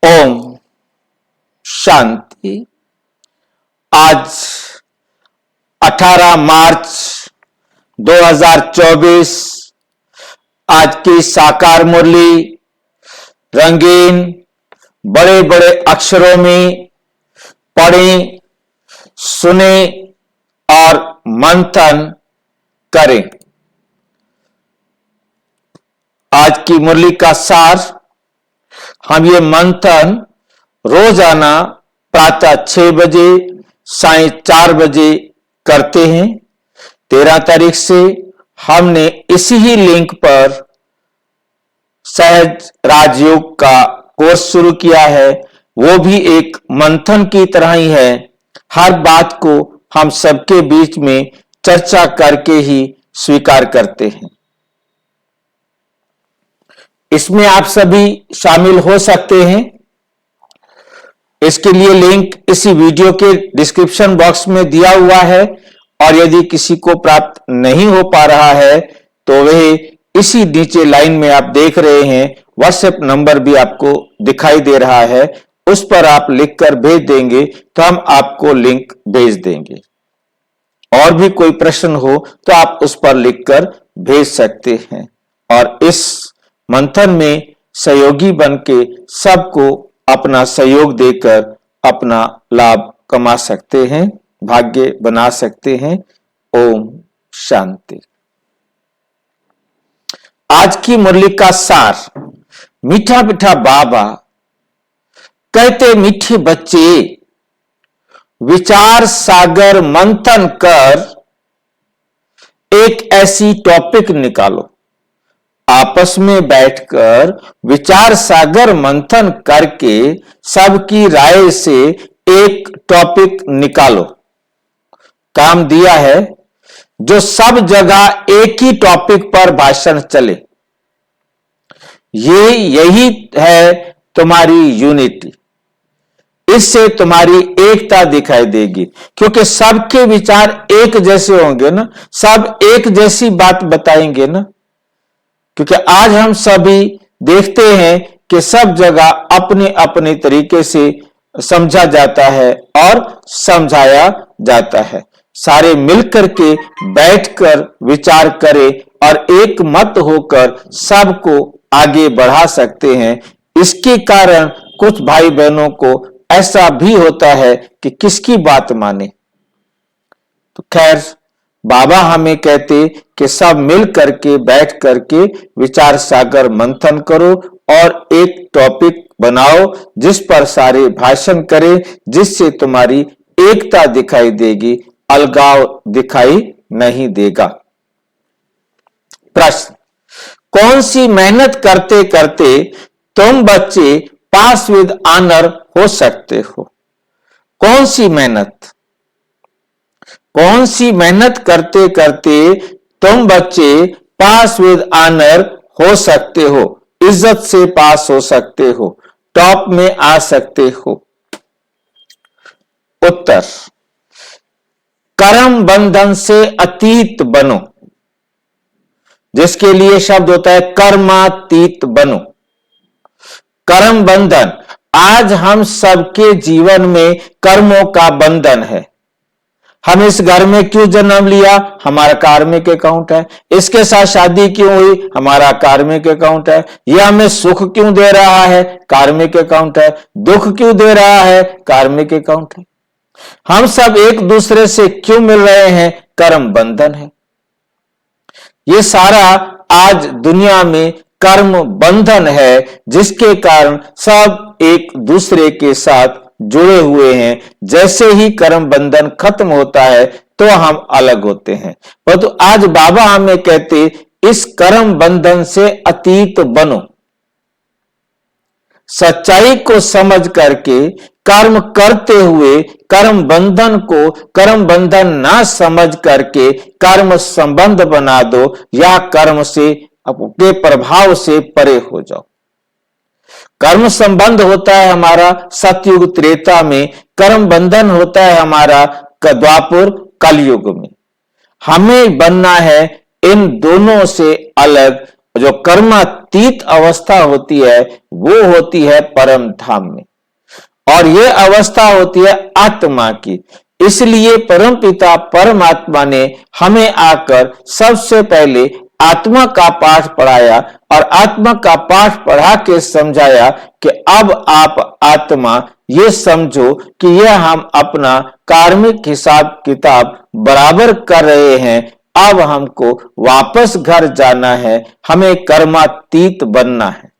ओम शांति। आज 18 मार्च 2024 आज की साकार मुरली रंगीन बड़े बड़े अक्षरों में पढ़ें, सुने और मंथन करें। आज की मुरली का सार हम ये मंथन रोजाना प्रातः 6 बजे, सायं 4 बजे करते हैं। 13 तारीख से हमने इसी ही लिंक पर सहज राजयोग का कोर्स शुरू किया है। वो भी एक मंथन की तरह ही है। हर बात को हम सबके बीच में चर्चा करके ही स्वीकार करते हैं। इसमें आप सभी शामिल हो सकते हैं। इसके लिए लिंक इसी वीडियो के डिस्क्रिप्शन बॉक्स में दिया हुआ है और यदि किसी को प्राप्त नहीं हो पा रहा है तो वह इसी नीचे लाइन में आप देख रहे हैं, व्हाट्सएप नंबर भी आपको दिखाई दे रहा है, उस पर आप लिखकर भेज देंगे तो हम आपको लिंक भेज देंगे। और भी कोई प्रश्न हो तो आप उस पर लिखकर भेज सकते हैं और इस मंथन में सहयोगी बनके सबको अपना सहयोग देकर अपना लाभ कमा सकते हैं, भाग्य बना सकते हैं। ओम शांति। आज की मुरली का सार, मीठा मीठा बाबा कहते मीठे बच्चे विचार सागर मंथन कर एक ऐसी टॉपिक निकालो। आपस में बैठकर विचार सागर मंथन करके सबकी राय से एक टॉपिक निकालो। काम दिया है जो सब जगह एक ही टॉपिक पर भाषण चले। यही है तुम्हारी यूनिटी। इससे तुम्हारी एकता दिखाई देगी, क्योंकि सबके विचार एक जैसे होंगे ना, सब एक जैसी बात बताएंगे ना। क्योंकि आज हम सभी देखते हैं कि सब जगह अपने अपने तरीके से समझा जाता है और समझाया जाता है। सारे मिलकर के बैठकर विचार करें और एक मत होकर सबको आगे बढ़ा सकते हैं। इसके कारण कुछ भाई बहनों को ऐसा भी होता है कि किसकी बात माने। तो खैर, बाबा हमें कहते कि सब मिल करके बैठ करके विचार सागर मंथन करो और एक टॉपिक बनाओ जिस पर सारे भाषण करें, जिससे तुम्हारी एकता दिखाई देगी, अलगाव दिखाई नहीं देगा। प्रश्न, कौन सी मेहनत करते करते तुम बच्चे पास विद ऑनर हो सकते हो? कौन सी मेहनत? कौन सी मेहनत करते करते तुम बच्चे पास विद ऑनर हो सकते हो, इज्जत से पास हो सकते हो, टॉप में आ सकते हो? उत्तर, कर्म बंधन से अतीत बनो। जिसके लिए शब्द होता है कर्मातीत बनो। कर्म बंधन, आज हम सबके जीवन में कर्मों का बंधन है। हम इस घर में क्यों जन्म लिया? हमारा कार्मिक अकाउंट है। इसके साथ शादी क्यों हुई? हमारा कार्मिक अकाउंट है। यह हमें सुख क्यों दे रहा है? कार्मिक अकाउंट है। दुख क्यों दे रहा है? कार्मिक अकाउंट है। हम सब एक दूसरे से क्यों मिल रहे हैं? कर्म बंधन है। ये सारा आज दुनिया में कर्म बंधन है, जिसके कारण सब एक दूसरे के साथ जुड़े हुए हैं। जैसे ही कर्म बंधन खत्म होता है तो हम अलग होते हैं। परंतु आज बाबा हमें कहते इस कर्म बंधन से अतीत बनो। सच्चाई को समझ करके कर्म करते हुए कर्म बंधन को कर्म बंधन ना समझ करके कर्म संबंध बना दो, या कर्म से के प्रभाव से परे हो जाओ। कर्म संबंध होता है हमारा सतयुग त्रेता में, कर्म बंधन होता है हमारा द्वापर कलयुग में। हमें बनना है इन दोनों से अलग जो कर्मातीत अवस्था होती है वो होती है परम धाम में, और ये अवस्था होती है आत्मा की। इसलिए परमपिता परमात्मा ने हमें आकर सबसे पहले आत्मा का पाठ पढ़ाया, और आत्मा का पाठ पढ़ा के समझाया कि अब आप आत्मा ये समझो कि यह हम अपना कार्मिक हिसाब किताब बराबर कर रहे हैं। अब हमको वापस घर जाना है, हमें कर्मातीत बनना है।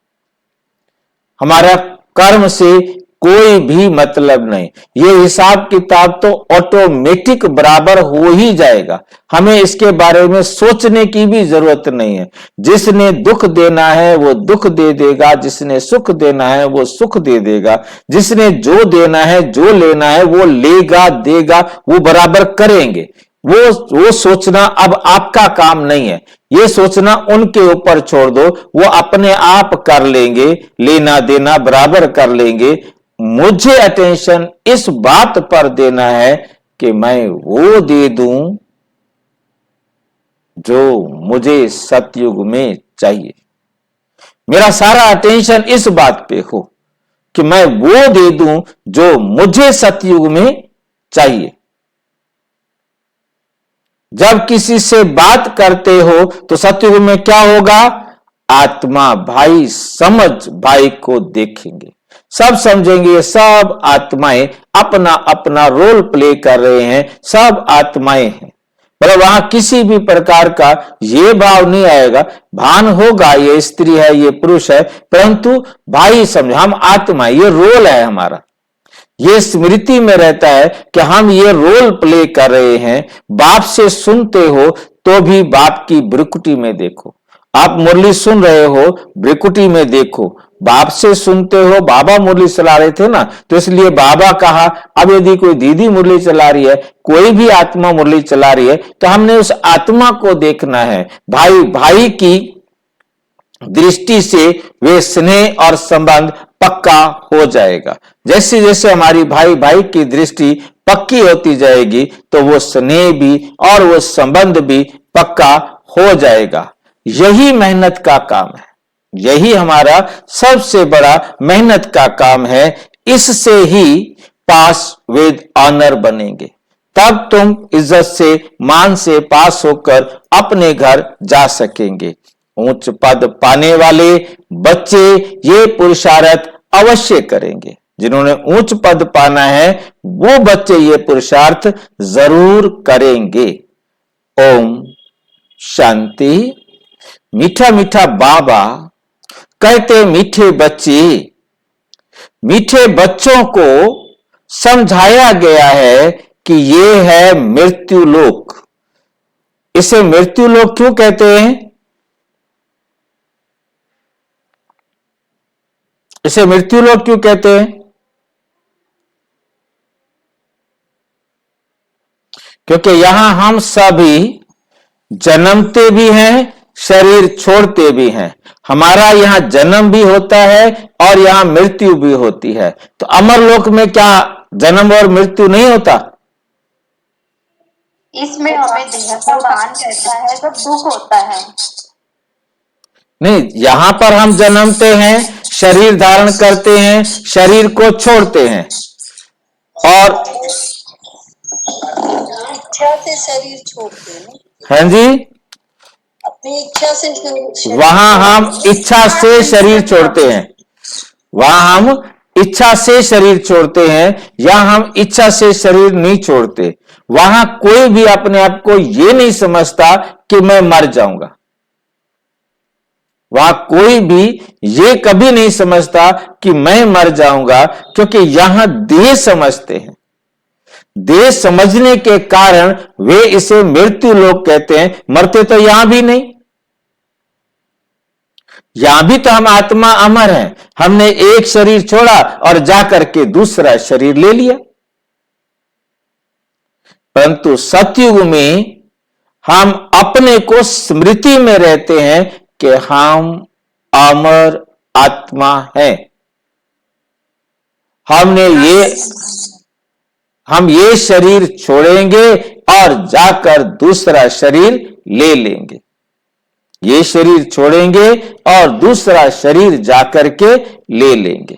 हमारा कर्म से कोई भी मतलब नहीं, ये हिसाब किताब तो ऑटोमेटिक बराबर हो ही जाएगा, हमें इसके बारे में सोचने की भी जरूरत नहीं है। जिसने दुख देना है वो दुख दे देगा, जिसने सुख देना है वो सुख दे देगा, जिसने जो देना है जो लेना है वो लेगा देगा, वो बराबर करेंगे। वो सोचना अब आपका काम नहीं है, ये सोचना उनके ऊपर छोड़ दो, वो अपने आप कर लेंगे, लेना देना बराबर कर लेंगे। मुझे अटेंशन इस बात पर देना है कि मैं वो दे दूं जो मुझे सतयुग में चाहिए। मेरा सारा अटेंशन इस बात पे हो कि मैं वो दे दूं जो मुझे सतयुग में चाहिए। जब किसी से बात करते हो तो सतयुग में क्या होगा? आत्मा भाई समझ भाई को देखेंगे, सब समझेंगे सब आत्माएं अपना अपना रोल प्ले कर रहे हैं, सब आत्माएं हैं। मतलब वहां किसी भी प्रकार का ये भाव नहीं आएगा, भान होगा ये स्त्री है ये पुरुष है, परंतु भाई समझ हम आत्मा, ये रोल है हमारा। ये स्मृति में रहता है कि हम ये रोल प्ले कर रहे हैं। बाप से सुनते हो तो भी बाप की ब्रिकुटी में देखो, आप मुरली सुन रहे हो ब्रिकुटी में देखो। बाप से सुनते हो, बाबा मुरली चला रहे थे ना, तो इसलिए बाबा कहा। अब यदि कोई दीदी मुरली चला रही है, कोई भी आत्मा मुरली चला रही है, तो हमने उस आत्मा को देखना है। भाई भाई की दृष्टि से वे स्नेह और संबंध पक्का हो जाएगा। जैसे जैसे हमारी भाई भाई की दृष्टि पक्की होती जाएगी तो वो स्नेह भी और वो संबंध भी पक्का हो जाएगा। यही मेहनत का काम है, यही हमारा सबसे बड़ा मेहनत का काम है। इससे ही पास विद ऑनर बनेंगे, तब तुम इज्जत से मान से पास होकर अपने घर जा सकेंगे। उच्च पद पाने वाले बच्चे ये पुरुषार्थ अवश्य करेंगे। जिन्होंने उच्च पद पाना है वो बच्चे ये पुरुषार्थ जरूर करेंगे। ओम शांति। मीठा मीठा बाबा कहते मीठे बच्चे, मीठे बच्चों को समझाया गया है कि ये है मृत्यु लोक। इसे मृत्यु लोक क्यों कहते हैं? इसे मृत्यु लोक क्यों कहते हैं? क्योंकि यहां हम सभी जन्मते भी हैं, शरीर छोड़ते भी हैं। हमारा यहां जन्म भी होता है और यहां मृत्यु भी होती है। तो अमर लोक में क्या जन्म और मृत्यु नहीं होता? इसमें हमें देह का दान रहता है तो दुख होता है। नहीं, यहां पर हम जन्मते हैं, शरीर धारण करते हैं, शरीर को छोड़ते हैं, और इच्छा से शरीर छोड़ते हैं। हाँ जी, अपनी इच्छा से वहां हम इच्छा से शरीर छोड़ते हैं, वहां हम इच्छा से शरीर छोड़ते हैं, या हम इच्छा से शरीर नहीं छोड़ते। वहां कोई भी अपने आप को यह नहीं समझता कि मैं मर जाऊंगा। वहां कोई भी ये कभी नहीं समझता कि मैं मर जाऊंगा, क्योंकि यहां देह समझते हैं। देह समझने के कारण वे इसे मृत्यु लोक कहते हैं। मरते तो यहां भी नहीं, यहां भी तो हम आत्मा अमर हैं। हमने एक शरीर छोड़ा और जाकर के दूसरा शरीर ले लिया, परंतु सतयुग में हम अपने को स्मृति में रहते हैं कि हम अमर आत्मा हैं। हम ये शरीर छोड़ेंगे और जाकर दूसरा शरीर ले लेंगे। ये शरीर छोड़ेंगे और दूसरा शरीर जाकर के ले लेंगे।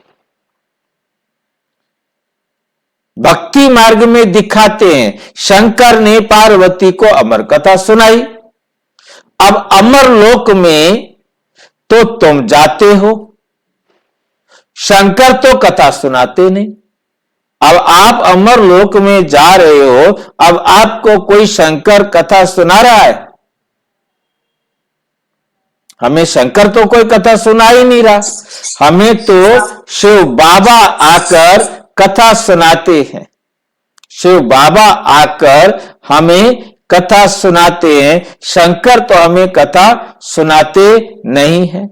भक्ति मार्ग में दिखाते हैं, शंकर ने पार्वती को अमर कथा सुनाई। अब अमर लोक में तो तुम जाते हो, शंकर तो कथा सुनाते नहीं। अब आप अमर लोक में जा रहे हो, अब आपको कोई शंकर कथा सुना रहा है? हमें शंकर तो कोई कथा सुना ही नहीं रहा, हमें तो शिव बाबा आकर कथा सुनाते हैं। शिव बाबा आकर हमें कथा सुनाते हैं, शंकर तो हमें कथा सुनाते नहीं है।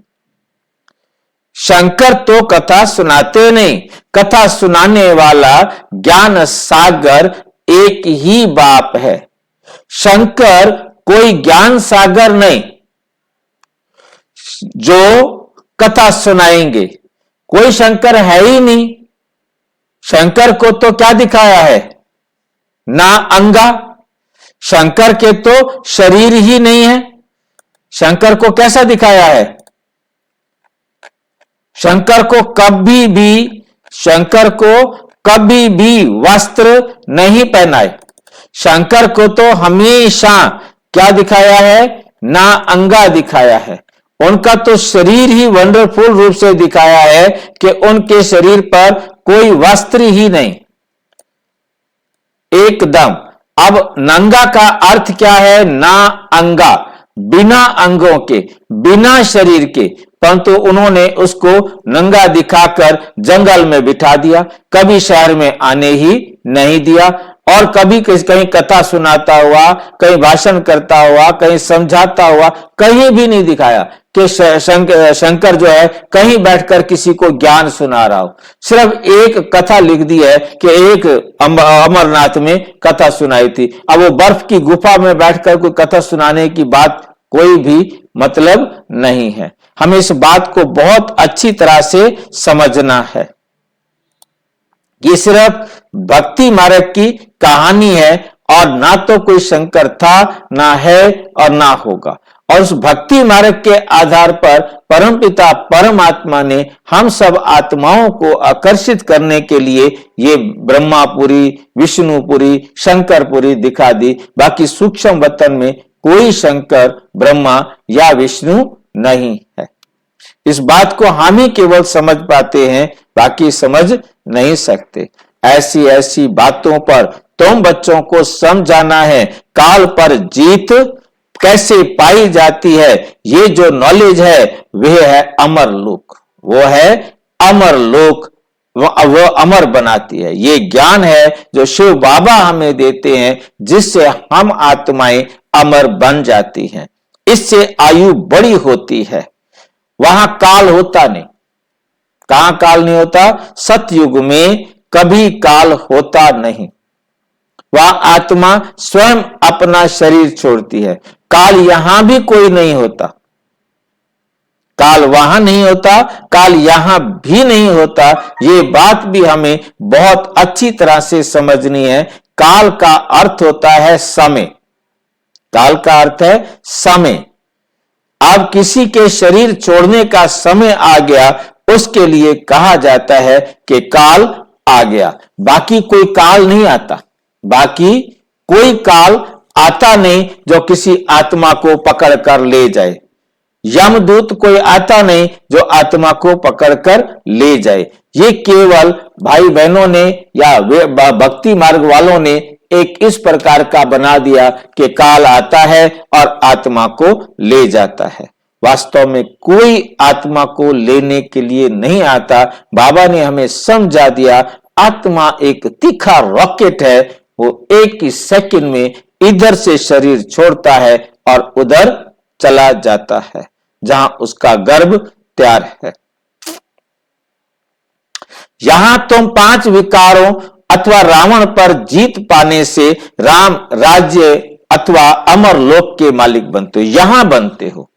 शंकर तो कथा सुनाते नहीं, कथा सुनाने वाला ज्ञान सागर एक ही बाप है। शंकर कोई ज्ञान सागर नहीं जो कथा सुनाएंगे, कोई शंकर है ही नहीं। शंकर को तो क्या दिखाया है? ना अंगा, शंकर के तो शरीर ही नहीं है। शंकर को कैसा दिखाया है? शंकर को कभी भी वस्त्र नहीं पहनाए। शंकर को तो हमेशा क्या दिखाया है? ना अंगा दिखाया है। उनका तो शरीर ही वंडरफुल रूप से दिखाया है कि उनके शरीर पर कोई वस्त्र ही नहीं, एकदम। अब नंगा का अर्थ क्या है? ना अंगा, बिना अंगों के, बिना शरीर के, परंतु उन्होंने उसको नंगा दिखाकर जंगल में बिठा दिया, कभी शहर में आने ही नहीं दिया। और कभी कहीं कथा सुनाता हुआ, कहीं भाषण करता हुआ, कहीं समझाता हुआ कहीं भी नहीं दिखाया कि शंकर जो है कहीं बैठकर किसी को ज्ञान सुना रहा हो। सिर्फ एक कथा लिख दी है कि एक अमरनाथ में कथा सुनाई थी। अब वो बर्फ की गुफा में बैठकर कोई कथा सुनाने की बात कोई भी मतलब नहीं है। हमें इस बात को बहुत अच्छी तरह से समझना है। ये सिर्फ भक्ति मार्ग की कहानी है और ना तो कोई शंकर था, ना है और ना होगा। और उस भक्ति मार्ग के आधार पर परमपिता परमात्मा ने हम सब आत्माओं को आकर्षित करने के लिए ये ब्रह्मापुरी, विष्णुपुरी, शंकरपुरी दिखा दी। बाकी सूक्ष्म वतन में कोई शंकर, ब्रह्मा या विष्णु नहीं है। इस बात को हम ही केवल समझ पाते हैं, बाकी समझ नहीं सकते। ऐसी ऐसी बातों पर तुम बच्चों को समझाना है। काल पर जीत कैसे पाई जाती है, ये जो नॉलेज है वह है अमर लोक, वो है अमर लोक, वो अमर बनाती है। ये ज्ञान है जो शिव बाबा हमें देते हैं, जिससे हम आत्माएं अमर बन जाती हैं। इससे आयु बड़ी होती है। वहां काल होता नहीं। कहां काल नहीं होता? सतयुग में कभी काल होता नहीं। वह आत्मा स्वयं अपना शरीर छोड़ती है। काल यहां भी कोई नहीं होता, काल वहां नहीं होता, काल यहां भी नहीं होता। ये बात भी हमें बहुत अच्छी तरह से समझनी है। काल का अर्थ होता है समय, काल का अर्थ है समय। अब किसी के शरीर छोड़ने का समय आ गया, उसके लिए कहा जाता है कि काल आ गया। बाकी कोई काल नहीं आता, बाकी कोई काल आता नहीं जो किसी आत्मा को पकड़ कर ले जाए। यमदूत कोई आता नहीं जो आत्मा को पकड़कर ले जाए। ये केवल भाई बहनों ने या भक्ति मार्ग वालों ने एक इस प्रकार का बना दिया कि काल आता है और आत्मा को ले जाता है। वास्तव में कोई आत्मा को लेने के लिए नहीं आता। बाबा ने हमें समझा दिया, आत्मा एक तीखा रॉकेट है, वो एक ही सेकंड में इधर से शरीर छोड़ता है और उधर चला जाता है जहां उसका गर्भ तैयार है। यहां तुम 5 विकारों अथवा रावण पर जीत पाने से राम राज्य अथवा अमर लोक के मालिक बनते हो। यहां बनते हो,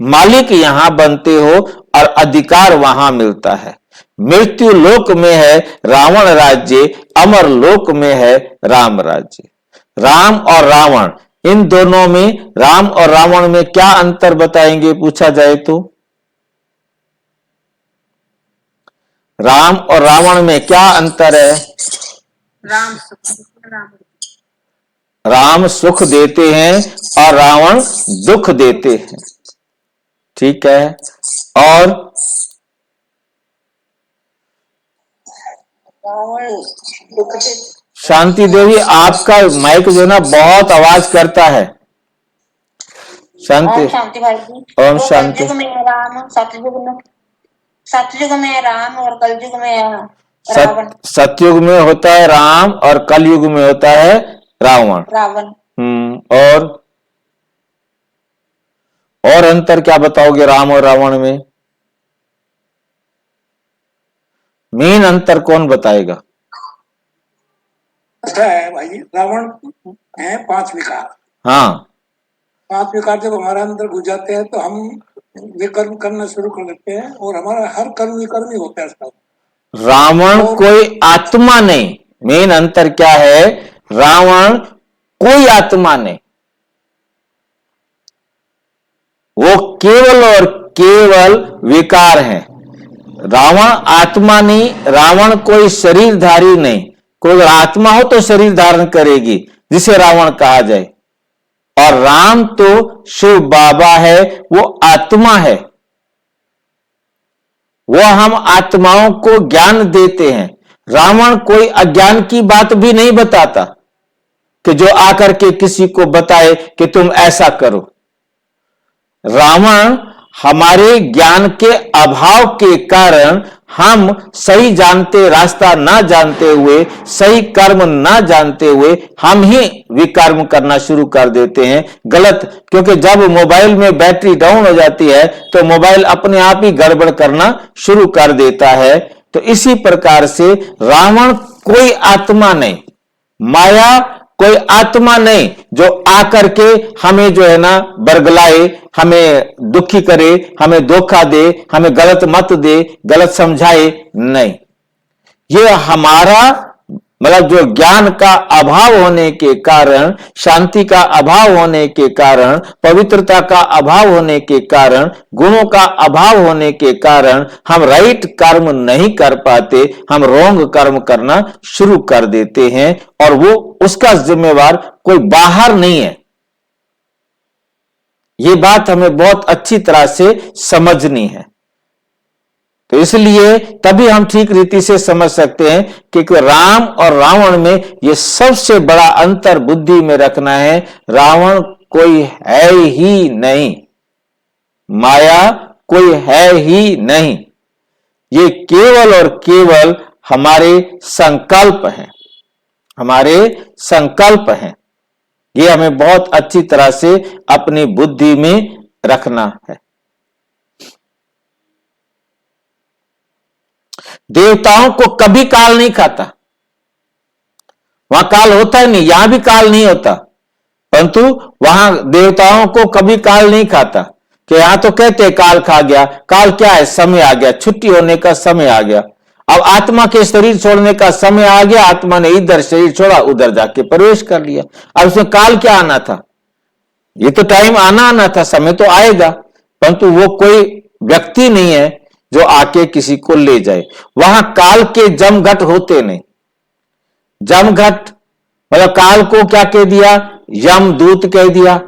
मालिक यहां बनते हो और अधिकार वहां मिलता है। मृत्यु लोक में है रावण राज्य, अमर लोक में है राम राज्य। राम और रावण इन दोनों में राम और रावण में क्या अंतर बताएंगे पूछा जाए तो? राम और रावण में क्या अंतर है? राम सुख देते हैं और रावण दुख देते हैं। ठीक है। और शांति देवी, आपका माइक जो ना बहुत आवाज करता है। शांति। ओम शांति भाई जी। ओम शांति। कलयुग में राम, सतयुग में राम और कलयुग में रावण। सतयुग में होता है राम और कलयुग में होता है रावण। और अंतर क्या बताओगे राम और रावण में? मेन अंतर कौन बताएगा? है भाई, रावण है 5 विकार। हाँ, 5 विकार जब हमारे अंदर घुस जाते हैं तो हम विकर्म करना शुरू कर देते हैं और हमारा हर कर्म विकर्म ही होता है इसका। रावण कोई आत्मा नहीं। मेन अंतर क्या है? रावण कोई आत्मा नहीं, वो केवल और केवल विकार है। रावण आत्मा नहीं, रावण कोई शरीरधारी नहीं। कोई आत्मा हो तो शरीर धारण करेगी, जिसे रावण कहा जाए। और राम तो शिव बाबा है, वो आत्मा है। वो हम आत्माओं को ज्ञान देते हैं। रावण कोई अज्ञान की बात भी नहीं बताता कि जो आकर के किसी को बताए कि तुम ऐसा करो। रावण हमारे ज्ञान के अभाव के कारण हम सही जानते रास्ता ना जानते हुए, सही कर्म ना जानते हुए हम ही विकर्म करना शुरू कर देते हैं, गलत। क्योंकि जब मोबाइल में बैटरी डाउन हो जाती है तो मोबाइल अपने आप ही गड़बड़ करना शुरू कर देता है। तो इसी प्रकार से रावण कोई आत्मा नहीं, माया कोई आत्मा नहीं जो आकर के हमें जो है ना बरगलाए, हमें दुखी करे, हमें धोखा दे, हमें गलत मत दे, गलत समझाए। नहीं, ये हमारा मतलब जो ज्ञान का अभाव होने के कारण, शांति का अभाव होने के कारण, पवित्रता का अभाव होने के कारण, गुणों का अभाव होने के कारण हम राइट कर्म नहीं कर पाते, हम रॉन्ग कर्म करना शुरू कर देते हैं। और वो उसका जिम्मेवार कोई बाहर नहीं है। ये बात हमें बहुत अच्छी तरह से समझनी है। तो इसलिए तभी हम ठीक रीति से समझ सकते हैं कि राम और रावण में ये सबसे बड़ा अंतर बुद्धि में रखना है। रावण कोई है ही नहीं, माया कोई है ही नहीं, ये केवल और केवल हमारे संकल्प हैं, हमारे संकल्प हैं। ये हमें बहुत अच्छी तरह से अपनी बुद्धि में रखना है। देवताओं को कभी काल नहीं खाता, वहां काल होता ही नहीं, यहां भी काल नहीं होता, परंतु वहां देवताओं को कभी काल नहीं खाता। कि यहां तो कहते काल खा गया, काल क्या है? समय आ गया, छुट्टी होने का समय आ गया। अब आत्मा के शरीर छोड़ने का समय आ गया, आत्मा ने इधर शरीर छोड़ा, उधर जाके प्रवेश कर लिया। अब उसमें काल क्या आना था? ये तो टाइम आना था, समय तो आएगा, परंतु वो कोई व्यक्ति नहीं है जो आके किसी को ले जाए। वहां काल के जमघट होते नहीं। जमघट मतलब काल को क्या कह दिया? यमदूत कह दिया,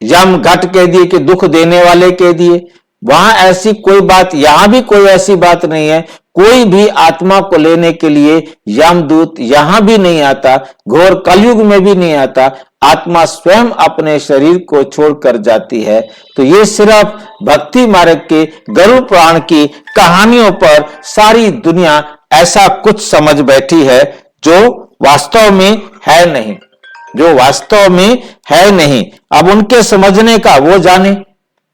यमघट कह दिए कि दुख देने वाले कह दिए। वहां ऐसी कोई बात, यहां भी कोई ऐसी बात नहीं है। कोई भी आत्मा को लेने के लिए यमदूत यहां भी नहीं आता, घोर कलयुग में भी नहीं आता। आत्मा स्वयं अपने शरीर को छोड़कर जाती है। तो ये सिर्फ भक्ति मार्ग के गरुड़ पुराण की कहानियों पर सारी दुनिया ऐसा कुछ समझ बैठी है जो वास्तव में है नहीं, जो वास्तव में है नहीं। अब उनके समझने का वो जाने,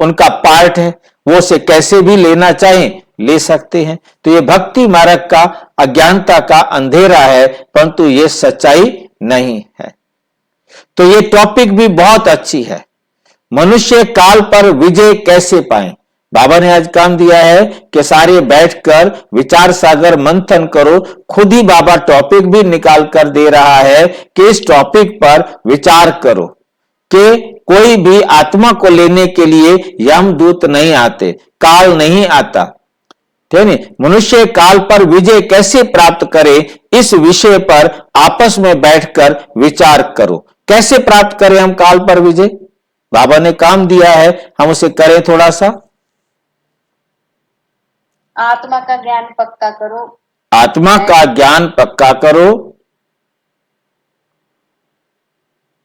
उनका पार्ट है, वो से कैसे भी लेना चाहें ले सकते हैं। तो ये भक्ति मार्ग का अज्ञानता का अंधेरा है, परंतु ये सच्चाई नहीं है। तो ये टॉपिक भी बहुत अच्छी है। मनुष्य काल पर विजय कैसे पाए? बाबा ने आज काम दिया है कि सारे बैठकर विचार सागर मंथन करो। खुद ही बाबा टॉपिक भी निकाल कर दे रहा है कि इस टॉपिक पर विचार करो कि कोई भी आत्मा को लेने के लिए यमदूत नहीं आते, काल नहीं आता, ठीक है। मनुष्य काल पर विजय कैसे प्राप्त करे, इस विषय पर आपस में बैठकर विचार करो। कैसे प्राप्त करें हम काल पर विजय? बाबा ने काम दिया है, हम उसे करें थोड़ा सा। आत्मा का ज्ञान पक्का करो। आत्मा का ज्ञान पक्का करो।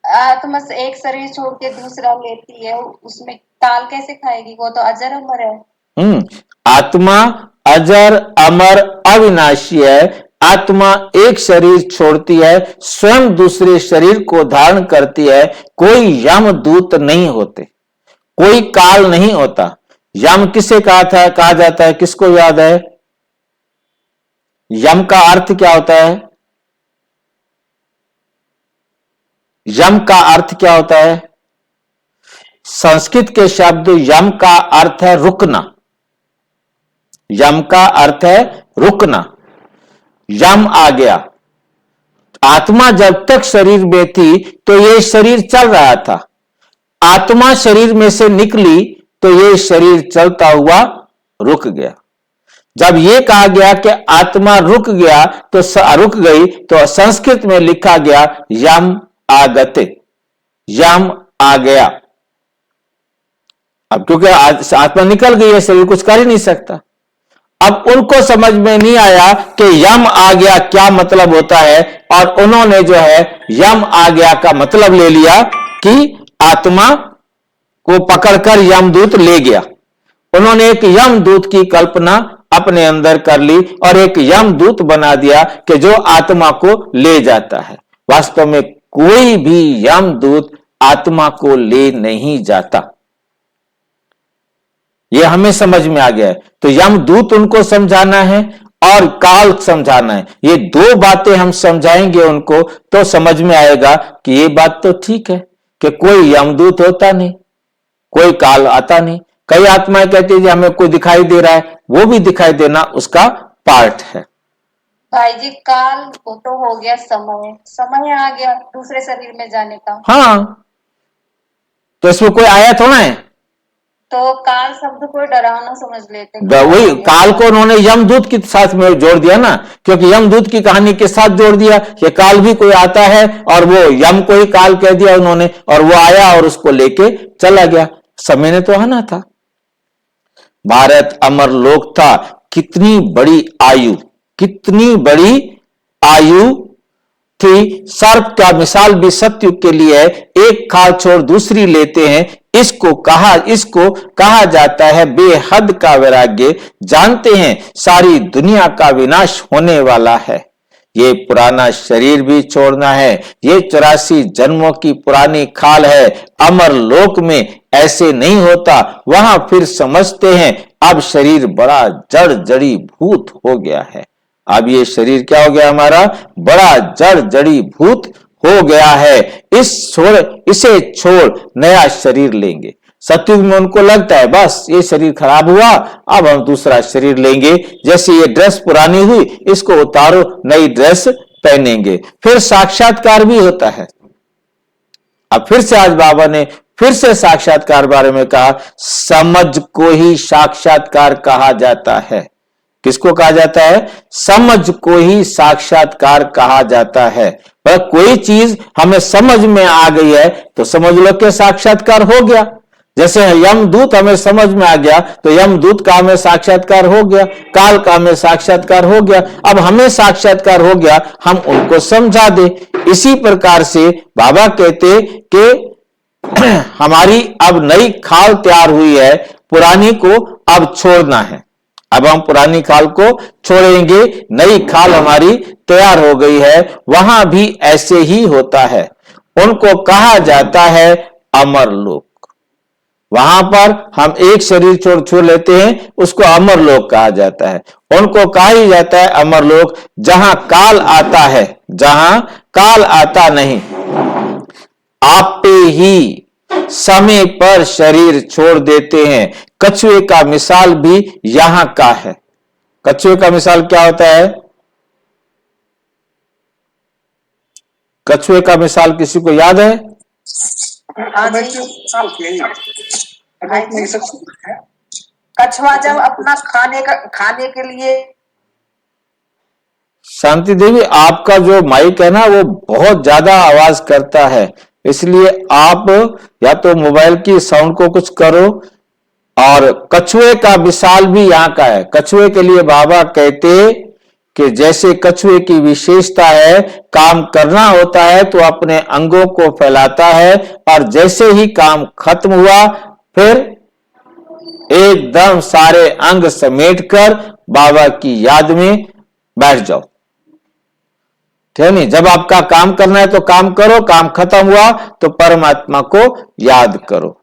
आत्मा से एक शरीर छोड़ के दूसरा लेती है, उसमें काल कैसे खाएगी? वो तो अजर अमर है। आत्मा अजर अमर अविनाशी है। आत्मा एक शरीर छोड़ती है, स्वयं दूसरे शरीर को धारण करती है। कोई यमदूत नहीं होते, कोई काल नहीं होता। यम किसे कहा जाता है? किसको याद है? यम का अर्थ क्या होता है? यम का अर्थ क्या होता है? संस्कृत के शब्द यम का अर्थ है रुकना। यम का अर्थ है रुकना। यम आ गया। आत्मा जब तक शरीर में थी तो ये शरीर चल रहा था। आत्मा शरीर में से निकली तो ये शरीर चलता हुआ रुक गया। जब ये कहा गया कि आत्मा रुक गया तो रुक गई, तो संस्कृत में लिखा गया यम आगते, यम आ गया। अब क्योंकि आत्मा निकल गई है, शरीर कुछ कर ही नहीं सकता। अब उनको समझ में नहीं आया कि यम आ गया क्या मतलब होता है, और उन्होंने जो है यम आ गया का मतलब ले लिया कि आत्मा को पकड़कर यमदूत ले गया। उन्होंने एक यमदूत की कल्पना अपने अंदर कर ली और एक यमदूत बना दिया कि जो आत्मा को ले जाता है। वास्तव में कोई भी यमदूत आत्मा को ले नहीं जाता। यह हमें समझ में आ गया है। तो यमदूत उनको समझाना है और काल समझाना है। ये दो बातें हम समझाएंगे उनको तो समझ में आएगा कि ये बात तो ठीक है कि कोई यमदूत होता नहीं, कोई काल आता नहीं। कई आत्माएं कहती है हमें कोई दिखाई दे रहा है, वो भी दिखाई देना उसका पार्ट है। भाई जी, काल तो हो गया समय, समय आ गया दूसरे शरीर में जाने का। हाँ, तो इसमें कोई आया थोड़ा है। तो काल शब्द को डरावना समझ लेते वही काल को उन्होंने यमदूत के साथ में जोड़ दिया ना, क्योंकि यमदूत की कहानी के साथ जोड़ दिया। ये काल भी कोई आता है और वो यम को ही काल कह दिया उन्होंने, और वो आया और उसको लेके चला गया। समय ने तो आना था। भारत अमर लोक था। कितनी बड़ी आयु, कितनी बड़ी आयु थी। सर्प का मिसाल भी सत्युग के लिए है। एक खाल छोड़ दूसरी लेते हैं। इसको कहा जाता है बेहद का वैराग्य। जानते हैं सारी दुनिया का विनाश होने वाला है। ये पुराना शरीर भी छोड़ना है। ये 84 जन्मों की पुरानी खाल है। अमर लोक में ऐसे नहीं होता। वहां फिर समझते हैं अब शरीर बड़ा जड़ जड़ी भूत हो गया है। अब ये शरीर क्या हो गया? हमारा बड़ा जड़ जड़ी भूत हो गया है। इसे छोड़ नया शरीर लेंगे। सतयुग में उनको लगता है बस ये शरीर खराब हुआ, अब हम दूसरा शरीर लेंगे। जैसे ये ड्रेस पुरानी हुई, इसको उतारो, नई ड्रेस पहनेंगे। फिर साक्षात्कार भी होता है। अब फिर से आज बाबा ने फिर से साक्षात्कार बारे में कहा। समझ को ही साक्षात्कार कहा जाता है। किसको कहा जाता है? समझ को ही साक्षात्कार कहा जाता है। पर कोई चीज हमें समझ में आ गई है तो समझ लो कि साक्षात्कार हो गया। जैसे यमदूत हमें समझ में आ गया तो यमदूत का हमें साक्षात्कार हो गया, काल का हमें साक्षात्कार हो गया। अब हमें साक्षात्कार हो गया, हम उनको समझा दे। इसी प्रकार से बाबा कहते कि हमारी अब नई खाल तैयार हुई है, पुरानी को अब छोड़ना है। अब हम पुरानी खाल को छोड़ेंगे, नई खाल हमारी तैयार हो गई है। वहां भी ऐसे ही होता है। उनको कहा जाता है अमर लोक। वहां पर हम एक शरीर छोड़ लेते हैं, उसको अमर लोक कहा जाता है। उनको कहा ही जाता है अमर लोक, जहां काल आता है, जहां काल आता नहीं। आपे ही समय पर शरीर छोड़ देते हैं। कछुए का मिसाल भी यहां का है। कछुए का मिसाल क्या होता है? कछुए का मिसाल किसी को याद है? कछुआ जब अपना खाने के लिए। शांति देवी, आपका जो माइक है ना वो बहुत ज्यादा आवाज करता है, इसलिए आप या तो मोबाइल की साउंड को कुछ करो। और कछुए का मिसाल भी यहां का है। कछुए के लिए बाबा कहते कि जैसे कछुए की विशेषता है, काम करना होता है तो अपने अंगों को फैलाता है, और जैसे ही काम खत्म हुआ फिर एकदम सारे अंग समेटकर बाबा की याद में बैठ जाओ। ठीक नहीं? जब आपका काम करना है तो काम करो, काम खत्म हुआ तो परमात्मा को याद करो।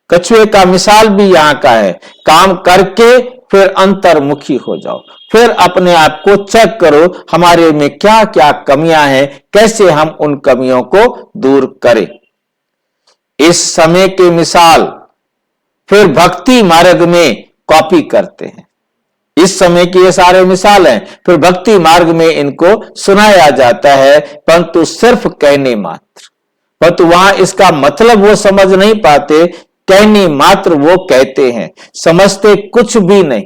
कछुए का मिसाल भी यहां का है। काम करके फिर अंतर्मुखी हो जाओ, फिर अपने आप को चेक करो हमारे में क्या क्या कमियां हैं, कैसे हम उन कमियों को दूर करें। इस समय के मिसाल फिर भक्ति मार्ग में कॉपी करते हैं। इस समय की ये सारे मिसाल हैं, फिर भक्ति मार्ग में इनको सुनाया जाता है, परंतु सिर्फ कहने मात्र। परंतु वहां इसका मतलब वो समझ नहीं पाते, कहने मात्र वो कहते हैं, समझते कुछ भी नहीं।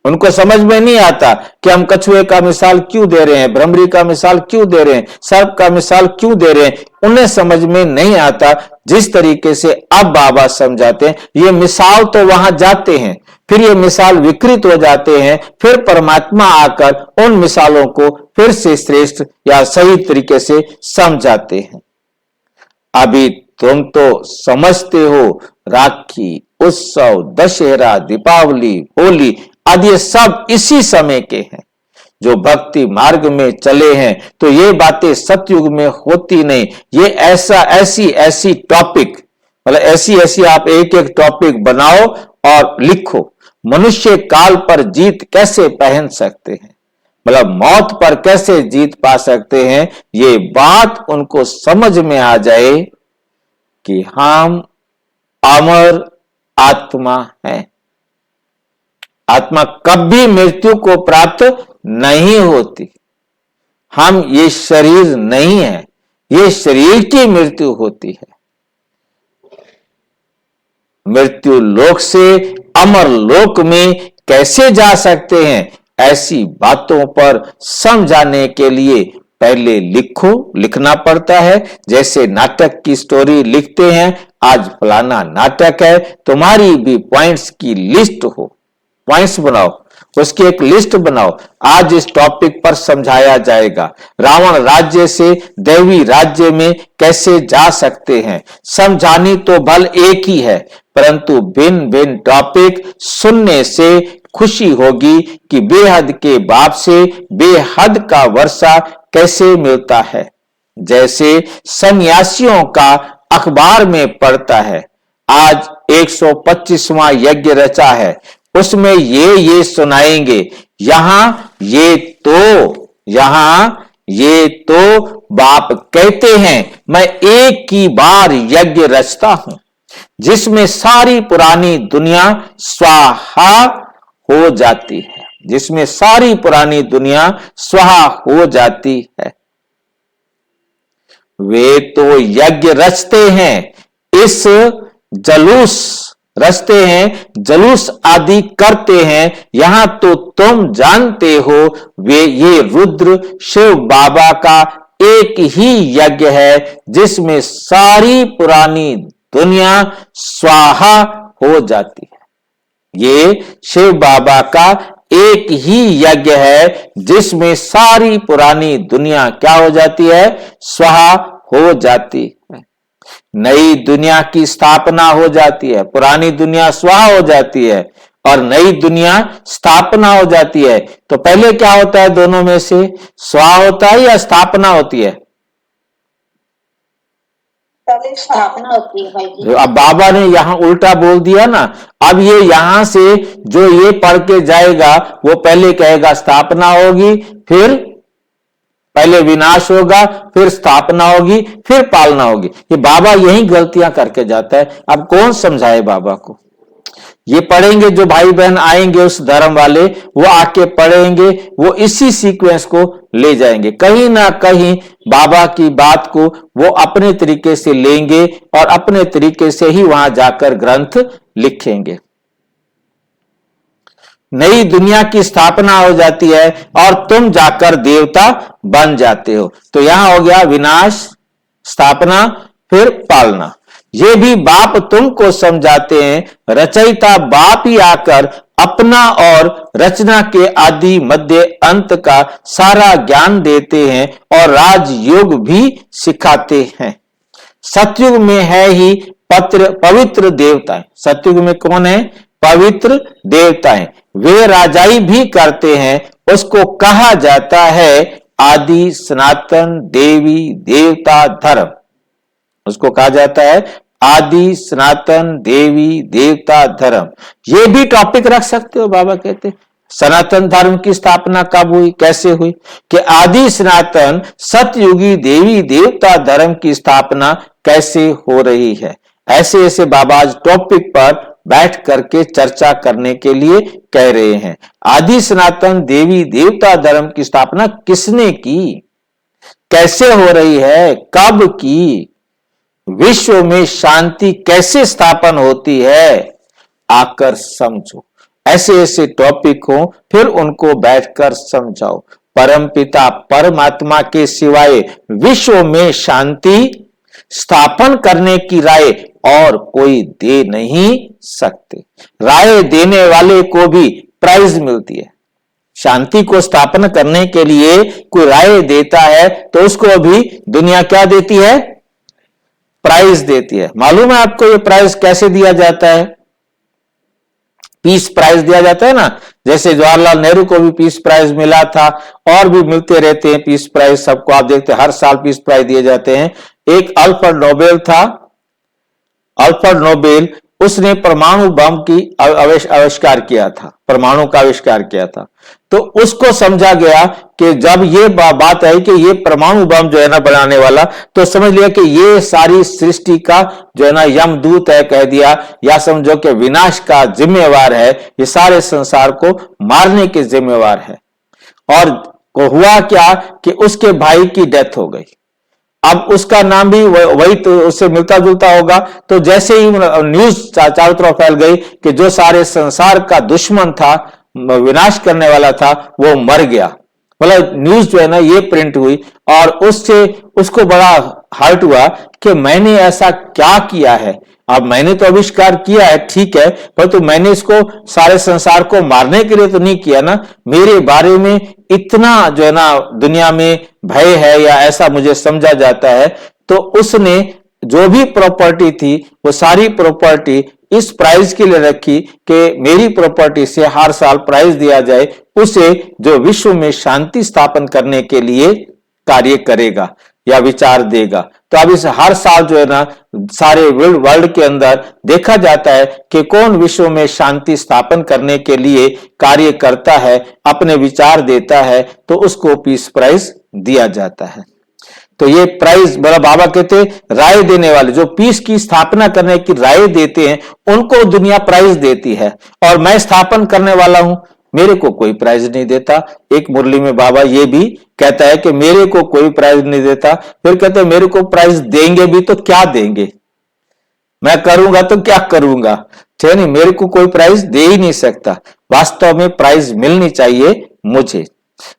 उनको समझ में नहीं आता कि हम कछुए का मिसाल क्यों दे रहे हैं, भ्रमरी का मिसाल क्यों दे रहे हैं, सर्प का मिसाल क्यों दे रहे हैं। उन्हें समझ में नहीं आता। जिस तरीके से अब बाबा समझाते हैं, ये मिसाल तो वहां जाते हैं, फिर ये मिसाल विकृत हो जाते हैं, फिर परमात्मा आकर उन मिसालों को फिर से श्रेष्ठ या सही तरीके से समझाते हैं। अभी तुम तो समझते हो राखी, उत्सव, दशहरा, दीपावली, होली आदि सब इसी समय के हैं। जो भक्ति मार्ग में चले हैं तो ये बातें सतयुग में होती नहीं। ये ऐसी टॉपिक, मतलब ऐसी आप एक एक टॉपिक बनाओ और लिखो। मनुष्य काल पर जीत कैसे पहन सकते हैं, मतलब मौत पर कैसे जीत पा सकते हैं, ये बात उनको समझ में आ जाए कि हम अमर आत्मा हैं। आत्मा कभी मृत्यु को प्राप्त नहीं होती। हम ये शरीर नहीं है, ये शरीर की मृत्यु होती है। मृत्यु लोक से अमर लोक में कैसे जा सकते हैं, ऐसी बातों पर समझाने के लिए पहले लिखना पड़ता है। जैसे नाटक की स्टोरी लिखते हैं, आज फलाना नाटक है, तुम्हारी भी पॉइंट्स की लिस्ट हो, पॉइंट्स बनाओ, उसकी एक लिस्ट बनाओ। आज इस टॉपिक पर समझाया जाएगा। रावण राज्य से दैवी राज्य में कैसे जा सकते हैं। समझानी तो भल एक ही है, परंतु भिन्न भिन्न टॉपिक सुनने से खुशी होगी कि बेहद के बाप से बेहद का वर्षा कैसे मिलता है। जैसे सन्यासियों का अखबार में पढ़ता है, आज 125वां यज्ञ रचा है, उसमें ये सुनाएंगे। यहां ये तो बाप कहते हैं मैं एक ही बार यज्ञ रचता हूं, जिसमें सारी पुरानी दुनिया स्वाहा हो जाती है, जिसमें सारी पुरानी दुनिया स्वाहा हो जाती है। वे तो यज्ञ रचते हैं, इस जलूस रचते हैं, जलूस आदि करते हैं। यहां तो तुम जानते हो ये रुद्र शिव बाबा का एक ही यज्ञ है, जिसमें सारी पुरानी दुनिया स्वाहा हो जाती है। ये शिव बाबा का एक ही यज्ञ है, जिसमें सारी पुरानी दुनिया क्या हो जाती है, स्वाहा हो जाती है। नई दुनिया की स्थापना हो जाती है, पुरानी दुनिया स्वाहा हो जाती है और नई दुनिया स्थापना हो जाती है। तो पहले क्या होता है, दोनों में से स्वाहा होता है या स्थापना होती है? पहले स्थापना होती है भाई जी। अब बाबा ने यहां उल्टा बोल दिया ना। अब ये यहां से जो ये पढ़ के जाएगा वो पहले कहेगा स्थापना होगी, फिर पहले विनाश होगा, फिर स्थापना होगी, फिर पालना होगी। ये बाबा यही गलतियां करके जाता है। अब कौन समझाए बाबा को? ये पढ़ेंगे, जो भाई बहन आएंगे उस धर्म वाले, वो आके पढ़ेंगे, वो इसी सीक्वेंस को ले जाएंगे। कहीं ना कहीं बाबा की बात को वो अपने तरीके से लेंगे और अपने तरीके से ही वहां जाकर ग्रंथ लिखेंगे। नई दुनिया की स्थापना हो जाती है और तुम जाकर देवता बन जाते हो। तो यहां हो गया विनाश, स्थापना, फिर पालना। ये भी बाप तुमको समझाते हैं, रचयिता बाप ही आकर अपना और रचना के आदि मध्य अंत का सारा ज्ञान देते हैं और राजयोग भी सिखाते हैं। सतयुग में है ही पवित्र देवताएं। सतयुग में कौन है? पवित्र देवताएं। वे राजाई भी करते हैं। उसको कहा जाता है आदि सनातन देवी देवता धर्म। उसको कहा जाता है आदि सनातन देवी देवता धर्म। ये भी टॉपिक रख सकते हो। बाबा कहते सनातन धर्म की स्थापना कब हुई, कैसे हुई? कि आदि सनातन सतयुगी देवी देवता धर्म की स्थापना कैसे हो रही है। ऐसे ऐसे बाबा आज टॉपिक पर बैठ करके चर्चा करने के लिए कह रहे हैं। आदि सनातन देवी देवता धर्म की स्थापना किसने की, कैसे हो रही है, कब की, विश्व में शांति कैसे स्थापन होती है, आकर समझो। ऐसे ऐसे टॉपिक हो, फिर उनको बैठकर समझाओ। परमपिता परमात्मा के सिवाय विश्व में शांति स्थापन करने की राय और कोई दे नहीं सकते। राय देने वाले को भी प्राइज मिलती है। शांति को स्थापन करने के लिए कोई राय देता है तो उसको भी दुनिया क्या देती है? प्राइज देती है। मालूम है आपको ये प्राइज कैसे दिया जाता है? पीस प्राइज दिया जाता है ना। जैसे जवाहरलाल नेहरू को भी पीस प्राइज मिला था, और भी मिलते रहते हैं पीस प्राइज सबको। आप देखते हैं हर साल पीस प्राइज दिए जाते हैं। एक अल्फ्रेड नोबेल था, अल्फ्रेड नोबेल, उसने परमाणु बम की आविष्कार किया था, परमाणु का आविष्कार किया था। तो उसको समझा गया कि जब ये बात आई कि ये परमाणु बम जो है ना बनाने वाला, तो समझ लिया कि ये सारी सृष्टि का जो है ना यमदूत है, कह दिया, या समझो कि विनाश का जिम्मेवार है, ये सारे संसार को मारने के जिम्मेवार है। और को हुआ क्या कि उसके भाई की डेथ हो गई। अब उसका नाम भी वही तो उससे मिलता जुलता होगा। तो जैसे ही न्यूज चारों तरफ फैल गई कि जो सारे संसार का दुश्मन था, विनाश करने वाला था, वो मर गया। मतलब न्यूज जो है ना ये प्रिंट हुई, और उससे उसको बड़ा हर्ट हुआ कि मैंने ऐसा क्या किया है। अब मैंने तो आविष्कार किया है, ठीक है, परंतु मैंने इसको सारे संसार को मारने के लिए तो नहीं किया ना। मेरे बारे में इतना जो है ना दुनिया में भय है, या ऐसा मुझे समझा जाता है। तो उसने जो भी प्रॉपर्टी थी वो सारी प्रॉपर्टी इस प्राइज के लिए रखी कि मेरी प्रॉपर्टी से हर साल प्राइज दिया जाए उसे जो विश्व में शांति स्थापन करने के लिए कार्य करेगा या विचार देगा। तो अब इस हर साल जो है ना सारे वर्ल्ड के अंदर देखा जाता है कि कौन विश्व में शांति स्थापन करने के लिए कार्य करता है, अपने विचार देता है, तो उसको पीस प्राइज दिया जाता है। तो ये प्राइज बड़ा बाबा कहते राय देने वाले जो पीस की स्थापना करने की राय देते हैं उनको दुनिया प्राइज देती है, और मैं स्थापन करने वाला हूं, मेरे को कोई प्राइज नहीं देता। एक मुरली में बाबा ये भी कहता है कि मेरे को कोई प्राइज नहीं देता। फिर कहते हैं मेरे को प्राइज देंगे भी तो क्या देंगे, मैं करूंगा तो क्या करूंगा, ठीक नहीं, मेरे को कोई प्राइज दे ही नहीं सकता। वास्तव में प्राइज मिलनी चाहिए मुझे।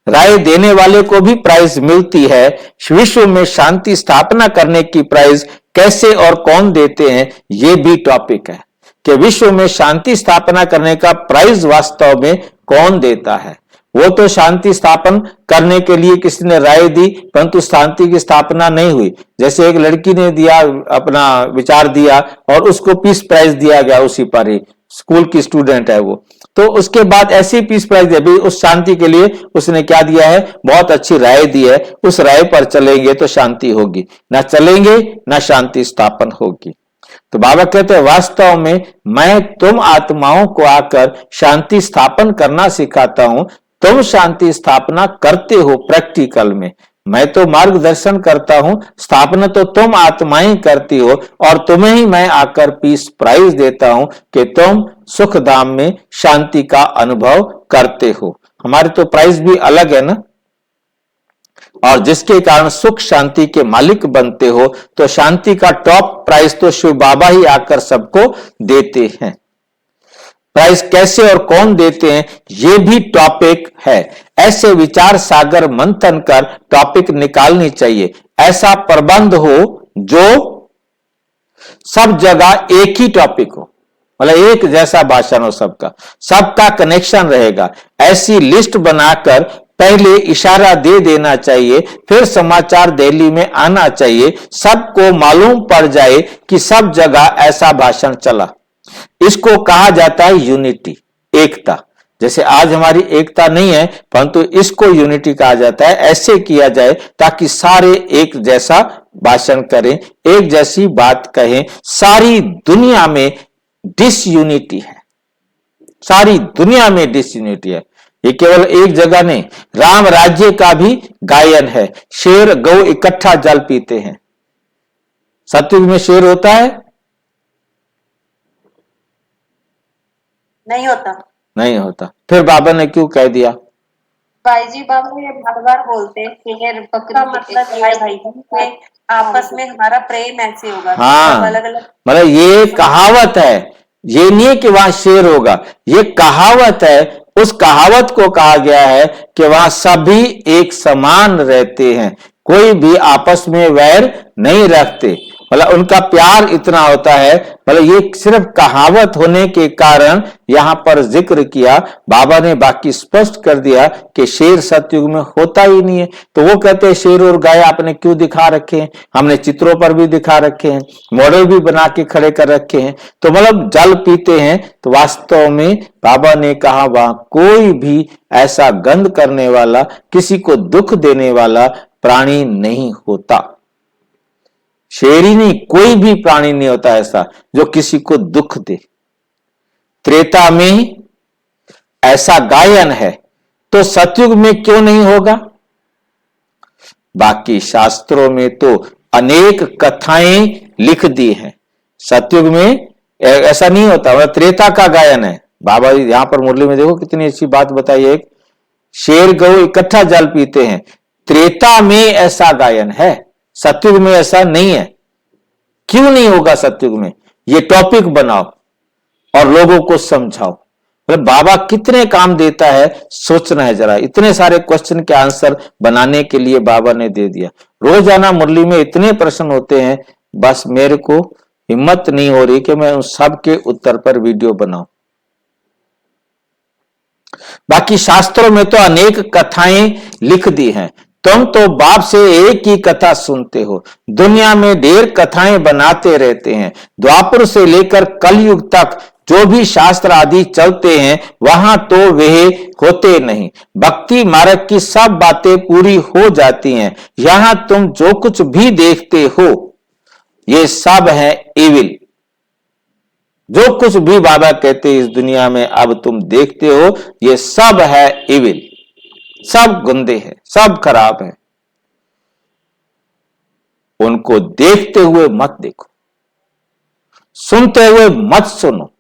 राय देने वाले को भी प्राइज मिलती है। विश्व में शांति स्थापना करने की प्राइज कैसे और कौन देते हैं, ये भी टॉपिक है कि विश्व में शांति स्थापना करने का प्राइज वास्तव में कौन देता है। वो तो शांति स्थापन करने के लिए किसी ने राय दी, परंतु शांति की स्थापना नहीं हुई। जैसे एक लड़की ने दिया, अपना विचार दिया और उसको पीस प्राइज दिया गया उसी पर ही, स्कूल की स्टूडेंट है वो, तो उसके बाद ऐसी पीस प्राइज दिया। उस शांति के लिए उसने क्या दिया है, बहुत अच्छी राय दी है, उस राय पर चलेंगे तो शांति होगी, ना चलेंगे ना शांति स्थापन होगी। तो बाबा कहते हैं वास्तव में मैं तुम आत्माओं को आकर शांति स्थापन करना सिखाता हूं, तुम शांति स्थापना करते हो प्रैक्टिकल में। मैं तो मार्गदर्शन करता हूं, स्थापना तो तुम आत्माएं करती हो, और तुम्हें ही मैं आकर पीस प्राइज देता हूं कि तुम सुख धाम में शांति का अनुभव करते हो। हमारे तो प्राइस भी अलग है ना, और जिसके कारण सुख शांति के मालिक बनते हो, तो शांति का टॉप प्राइस तो शिव बाबा ही आकर सबको देते हैं। प्राइस कैसे और कौन देते हैं, ये भी टॉपिक है। ऐसे विचार सागर मंथन कर टॉपिक निकालनी चाहिए। ऐसा प्रबंध हो जो सब जगह एक ही टॉपिक हो, मतलब एक जैसा भाषण हो, सबका कनेक्शन रहेगा। ऐसी लिस्ट बनाकर पहले इशारा दे देना चाहिए, फिर समाचार दिल्ली में आना चाहिए, सबको मालूम पड़ जाए कि सब जगह ऐसा भाषण चला। इसको कहा जाता है यूनिटी, एकता। जैसे आज हमारी एकता नहीं है, परंतु इसको यूनिटी कहा जाता है। ऐसे किया जाए ताकि सारे एक जैसा भाषण करें, एक जैसी बात कहें। सारी दुनिया में डिसयूनिटी है, सारी दुनिया में डिसयूनिटी है, ये केवल एक जगह नहीं। राम राज्य का भी गायन है, शेर गौ इकट्ठा जल पीते हैं। सतयुग में शेर होता है? नहीं होता, नहीं होता। फिर बाबा ने क्यों कह दिया? भाई जी, बाबा ये बार बार बोलते हैं शेर बकरी, मतलब ये है भाई जी आपस में हमारा प्रेम ऐसे होगा। हाँ, अलग अलग, मतलब ये कहावत है, ये नहीं है कि वहां शेर होगा, ये कहावत है। उस कहावत को कहा गया है कि वहां सभी एक समान रहते हैं, कोई भी आपस में वैर नहीं रखते, मतलब उनका प्यार इतना होता है। मतलब ये सिर्फ कहावत होने के कारण यहां पर जिक्र किया। बाबा ने बाकी स्पष्ट कर दिया कि शेर सतयुग में होता ही नहीं है। तो वो कहते हैं शेर और गाय आपने क्यों दिखा रखे हैं? हमने चित्रों पर भी दिखा रखे हैं, मॉडल भी बना के खड़े कर रखे हैं। तो मतलब जल पीते हैं, तो वास्तव में बाबा ने कहा वहां कोई भी ऐसा गंध करने वाला, किसी को दुख देने वाला प्राणी नहीं होता। शेर ही नहीं, कोई भी प्राणी नहीं होता ऐसा जो किसी को दुख दे। त्रेता में ऐसा गायन है, तो सतयुग में क्यों नहीं होगा? बाकी शास्त्रों में तो अनेक कथाएं लिख दी हैं, सतयुग में ऐसा नहीं होता। वह त्रेता का गायन है। बाबा जी यहां पर मुरली में देखो कितनी अच्छी बात बताई है, एक शेर गौ इकट्ठा जल पीते हैं। त्रेता में ऐसा गायन है, सतयुग में ऐसा नहीं है। क्यों नहीं होगा सतयुग में? ये टॉपिक बनाओ और लोगों को समझाओ। मतलब बाबा कितने काम देता है, सोचना है जरा। इतने सारे क्वेश्चन के आंसर बनाने के लिए बाबा ने दे दिया। रोजाना मुरली में इतने प्रश्न होते हैं, बस मेरे को हिम्मत नहीं हो रही कि मैं उन सब के उत्तर पर वीडियो बनाऊं। बाकी शास्त्रों में तो अनेक कथाएं लिख दी हैं। तुम तो बाप से एक ही कथा सुनते हो, दुनिया में ढेर कथाएं बनाते रहते हैं। द्वापर से लेकर कलयुग तक जो भी शास्त्र आदि चलते हैं, वहां तो वे होते नहीं। भक्ति मार्ग की सब बातें पूरी हो जाती हैं। यहां तुम जो कुछ भी देखते हो, ये सब है इविल। जो कुछ भी बाबा कहते हैं इस दुनिया में अब तुम देखते हो, ये सब है इविल, सब गंदे हैं, सब खराब है। उनको देखते हुए मत देखो, सुनते हुए मत सुनो।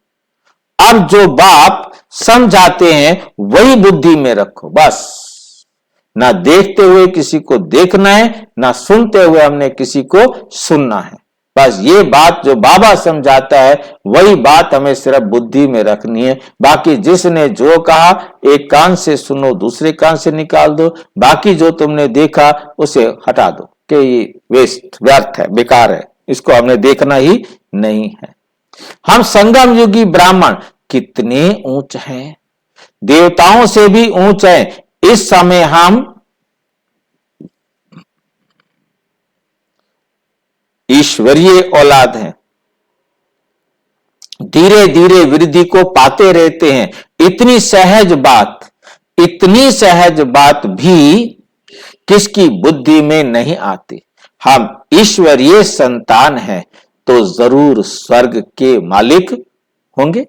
अब जो बाप समझाते हैं वही बुद्धि में रखो। बस ना देखते हुए किसी को देखना है, ना सुनते हुए हमने किसी को सुनना है। बस ये बात जो बाबा समझाता है वही बात हमें सिर्फ बुद्धि में रखनी है। बाकी जिसने जो कहा एक कान से सुनो, दूसरे कान से निकाल दो। बाकी जो तुमने देखा उसे हटा दो कि ये वेस्ट, व्यर्थ है, बेकार है, इसको हमने देखना ही नहीं है। हम संगम युगी ब्राह्मण कितने ऊंच हैं, देवताओं से भी ऊंच हैं। इस समय हम ईश्वरीय औलाद हैं, धीरे धीरे वृद्धि को पाते रहते हैं। इतनी सहज बात भी किसकी बुद्धि में नहीं आती। हम ईश्वरीय संतान हैं तो जरूर स्वर्ग के मालिक होंगे,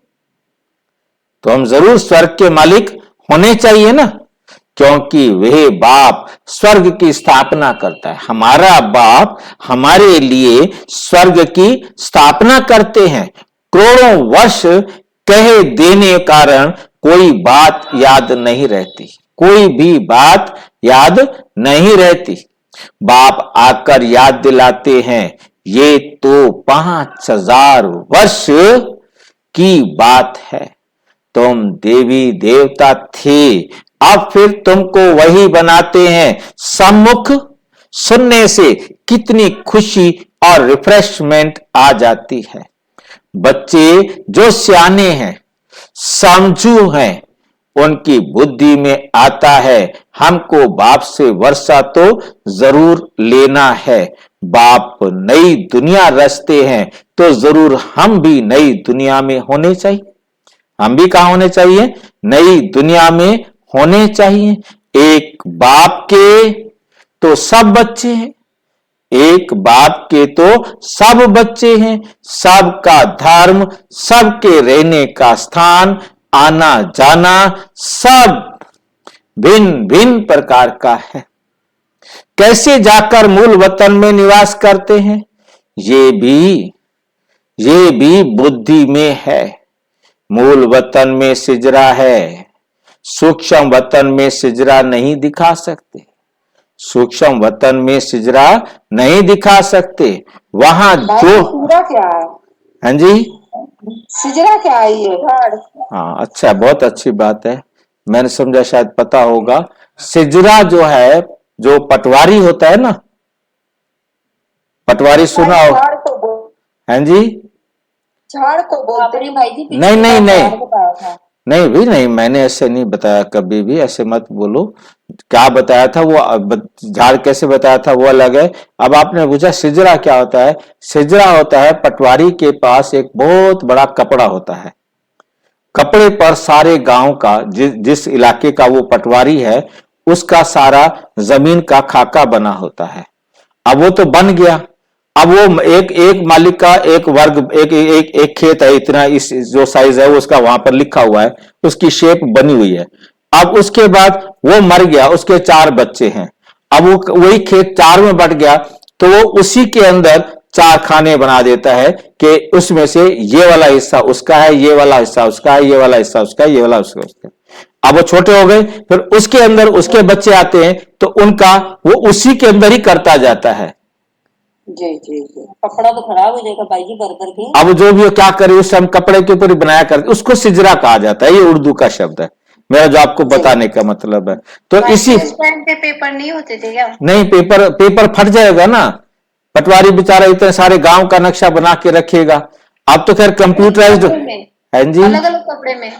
तो हम जरूर स्वर्ग के मालिक होने चाहिए ना। क्योंकि वह बाप स्वर्ग की स्थापना करता है। हमारा बाप हमारे लिए स्वर्ग की स्थापना करते हैं। करोड़ों वर्ष कहे देने कारण कोई बात याद नहीं रहती, कोई भी बात याद नहीं रहती। बाप आकर याद दिलाते हैं, ये तो 5000 वर्ष की बात है। तुम देवी देवता थे, अब फिर तुमको वही बनाते हैं। सम्मुख सुनने से कितनी खुशी और रिफ्रेशमेंट आ जाती है। बच्चे जो सियाने हैं, समझू हैं, उनकी बुद्धि में आता है हमको बाप से वर्षा तो जरूर लेना है। बाप नई दुनिया रचते हैं तो जरूर हम भी नई दुनिया में होने चाहिए। हम भी कहां होने चाहिए? नई दुनिया में होने चाहिए। एक बाप के तो सब बच्चे हैं, एक बाप के तो सब बच्चे हैं। सबका धर्म, सबके रहने का स्थान, आना जाना सब भिन्न भिन्न प्रकार का है। कैसे जाकर मूल वतन में निवास करते हैं, ये भी बुद्धि में है। मूल वतन में सिजरा है, सूक्ष्म वतन में सिजरा नहीं दिखा सकते। सूक्ष्म वतन में सिजरा नहीं दिखा सकते। वहां जो सिजरा क्या है? हाँ जी, सिजरा क्या है ये? हाँ अच्छा, बहुत अच्छी बात है। मैंने समझा शायद पता होगा। सिजरा जो है, जो पटवारी होता है ना, पटवारी सुना हो? झाड़ को बोल, हाँ जी, झाड़ को बोलते हैं भाई जी। नहीं नहीं नहीं बताया था। नहीं भी नहीं, मैंने ऐसे नहीं बताया, कभी भी ऐसे मत बोलो। क्या बताया था वो, झाड़ कैसे बताया था वो अलग है। अब आपने पूछा सिजरा क्या होता है। सिजरा होता है, पटवारी के पास एक बहुत बड़ा कपड़ा होता है। कपड़े पर सारे गांव का, जिस इलाके का वो पटवारी है, उसका सारा जमीन का खाका बना होता है। अब वो तो बन गया। अब वो एक मालिक का एक वर्ग, एक खेत है, इतना इस जो साइज है वो उसका वहां पर लिखा हुआ है, उसकी शेप बनी हुई है। अब उसके बाद वो मर गया, उसके 4 बच्चे हैं। अब वो वही खेत 4 में बट गया, तो वो उसी के अंदर 4 खाने बना देता है कि उसमें से ये वाला हिस्सा उसका है, ये वाला हिस्सा उसका है, ये वाला हिस्सा उसका है, ये वाला उसका है। अब वो छोटे हो गए, फिर उसके अंदर उसके बच्चे आते हैं, तो उनका वो उसी के अंदर ही करता जाता है। जी जी जी, कपड़ा तो खराब हो जाएगा भाई जी भर भर के। अब जो भी क्या करे, उस हम कपड़े के ऊपर ही बनाया करते, उसको सिजरा कहा जाता है। ये उर्दू का शब्द है, मेरा जो आपको बताने का मतलब है। तो इसी उस टाइम पे पेपर नहीं होते थे क्या? नहीं, पेपर फट जाएगा ना। पटवारी बेचारा इतने सारे गांव का नक्शा बना के रखेगा। अब तो खैर कंप्यूटराइज्ड है जी। अलग अलग कपड़े में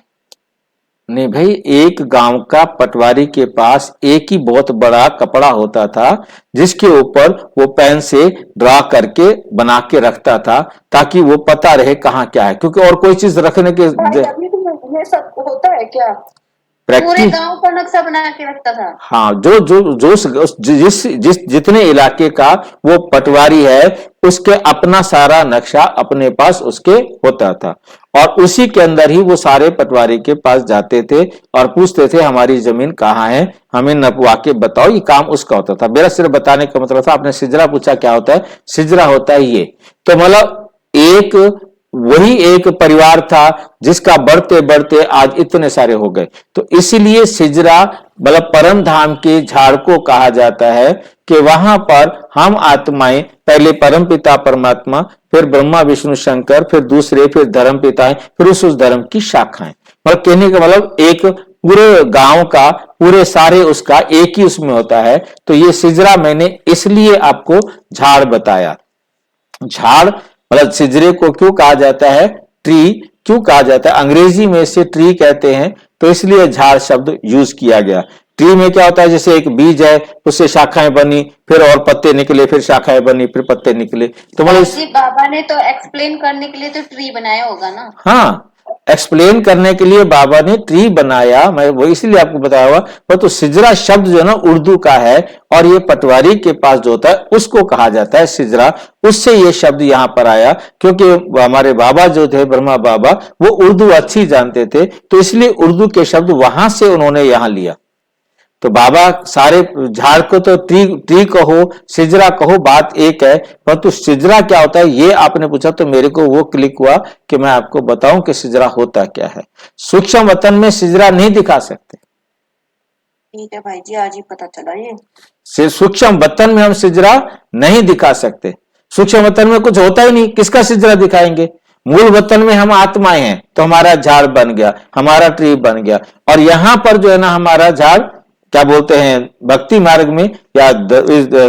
नहीं भाई, एक गांव का पटवारी के पास एक ही बहुत बड़ा कपड़ा होता था, जिसके ऊपर वो पेन से ड्रा करके बना के रखता था, ताकि वो पता रहे कहाँ क्या है। क्योंकि और कोई चीज रखने के अभी तो ये सब होता है क्या? पूरे प्रैक्टिस, गांव का नक्शा बना के रखता था। हाँ, जो जो जो जितने इलाके का वो पटवारी है, उसके अपना सारा नक्शा अपने पास उसके होता था, और उसी के अंदर ही वो सारे पटवारी के पास जाते थे और पूछते थे हमारी जमीन कहाँ है, हमें नपवा के बताओ। ये काम उसका होता था। मेरा सिर्फ बताने का मतलब था। आपने सिजरा पूछा क्या होता है, सिजरा होता है ये। तो मतलब वही एक परिवार था जिसका बढ़ते बढ़ते आज इतने सारे हो गए। तो इसीलिए सिजरा मतलब परम धाम के झाड़ को कहा जाता है कि वहां पर हम आत्माएं, पहले परम पिता परमात्मा, फिर ब्रह्मा विष्णु शंकर, फिर दूसरे, फिर धर्म पिताएं, फिर उस धर्म की शाखाएं। मतलब कहने का मतलब एक पूरे गांव का, पूरे सारे उसका एक ही उसमें होता है। तो ये सिजरा मैंने इसलिए आपको झाड़ बताया। झाड़ मतलब सिजरे को क्यों कहा जाता है, ट्री क्यों कहा जाता है, अंग्रेजी में इसे ट्री कहते हैं, तो इसलिए झाड़ शब्द यूज किया गया। ट्री में क्या होता है, जैसे एक बीज है, उससे शाखाएं बनी, फिर और पत्ते निकले, फिर शाखाएं बनी, फिर पत्ते निकले। तो मतलब जी बाबा ने तो एक्सप्लेन करने के लिए तो ट्री बनाया होगा ना। हाँ, एक्सप्लेन करने के लिए बाबा ने ट्री बनाया, मैं वो इसीलिए आपको बताया हुआ। पर तो सिजरा शब्द जो है ना उर्दू का है, और ये पटवारी के पास जो होता है उसको कहा जाता है सिजरा। उससे ये शब्द यहाँ पर आया, क्योंकि हमारे बाबा जो थे ब्रह्मा बाबा, वो उर्दू अच्छी जानते थे, तो इसलिए उर्दू के शब्द वहां से उन्होंने यहाँ लिया। तो बाबा सारे झाड़ को तो ट्री कहो, सिजरा कहो, बात एक है, परंतु सिजरा क्या होता है ये आपने पूछा तो मेरे को वो क्लिक हुआ कि मैं आपको बताऊं कि सिजरा होता क्या है। सूक्ष्म वतन में सिजरा नहीं दिखा सकते। ठीक है भाई जी, आज ही पता चला ये। सूक्ष्म वतन में हम सिजरा नहीं दिखा सकते। सूक्ष्म वतन में कुछ होता ही नहीं, किसका सिजरा दिखाएंगे? मूल वतन में हम आत्माएं हैं, तो हमारा झाड़ बन गया, हमारा ट्री बन गया। और यहां पर जो है ना हमारा झाड़ क्या बोलते हैं भक्ति मार्ग में या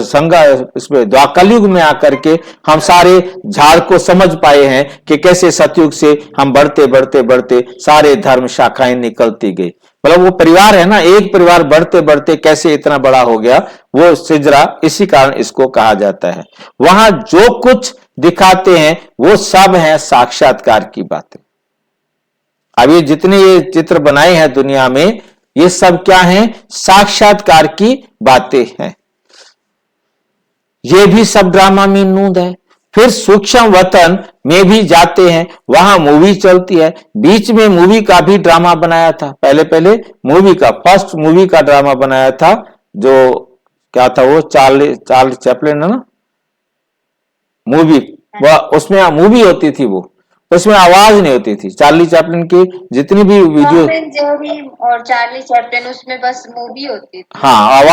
संगा इसमें द्वाकलयुग में आकर के हम सारे झाड़ को समझ पाए हैं कि कैसे सतयुग से हम बढ़ते बढ़ते बढ़ते सारे धर्म शाखाएं निकलती गई। मतलब वो परिवार है ना, एक परिवार बढ़ते बढ़ते कैसे इतना बड़ा हो गया, वो सिजरा, इसी कारण इसको कहा जाता है। वहां जो कुछ दिखाते हैं वो सब है साक्षात्कार की बातें। अब ये जितने ये चित्र बनाए हैं दुनिया में, ये सब क्या हैं? साक्षात्कार की बातें हैं। ये भी सब ड्रामा में नूंद है। फिर सूक्ष्म वतन में भी जाते हैं, वहां मूवी चलती है। बीच में मूवी का भी ड्रामा बनाया था, पहले मूवी का फर्स्ट मूवी का ड्रामा बनाया था, जो क्या था वो चार्ली चैपलिन है ना मूवी, वह उसमें मूवी होती थी, वो उसमें आवाज नहीं होती थी। चार्ली चैपलिन की जितनी भी वीडियो, टॉम एंड जेरी और चार्ली चैपलिन, उसमें बस मूवी होती थी। हाँ,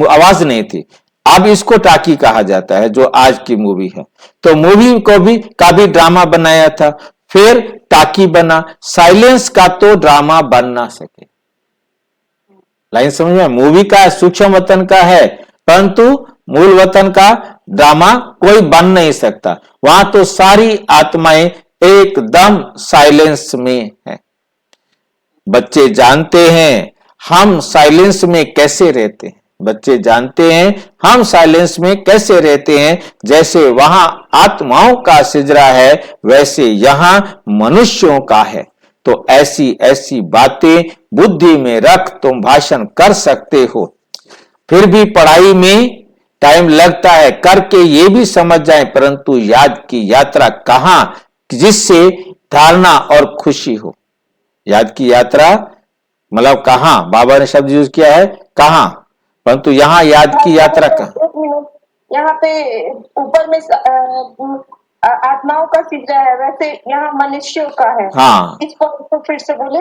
आवाज नहीं थी। अब इसको टाकी कहा जाता है, जो आज की मूवी है। तो मूवी को भी का भी ड्रामा बनाया था, फिर टाकी बना। साइलेंस का तो ड्रामा बन ना सके। लाइन समझ में? मूवी का सूक्ष्म वतन का है, परंतु मूल वतन का ड्रामा कोई बन नहीं सकता। वहां तो सारी आत्माएं एकदम साइलेंस में है। बच्चे जानते हैं हम साइलेंस में कैसे रहते हैं, बच्चे जानते हैं हम साइलेंस में कैसे रहते हैं। जैसे वहां आत्माओं का सिजरा है, वैसे यहां मनुष्यों का है। तो ऐसी ऐसी बातें बुद्धि में रख तुम भाषण कर सकते हो। फिर भी पढ़ाई में टाइम लगता है, करके ये भी समझ जाए, परंतु याद की यात्रा कहां, जिससे धारणा और खुशी हो। याद की यात्रा मतलब कहां, बाबा ने शब्द यूज किया है कहां, परंतु यहां याद की यात्रा कहां। यहाँ पे ऊपर में आत्माओं का सिजरा है, वैसे यहाँ मनुष्यों का है। हाँ, इसको तो फिर से बोले।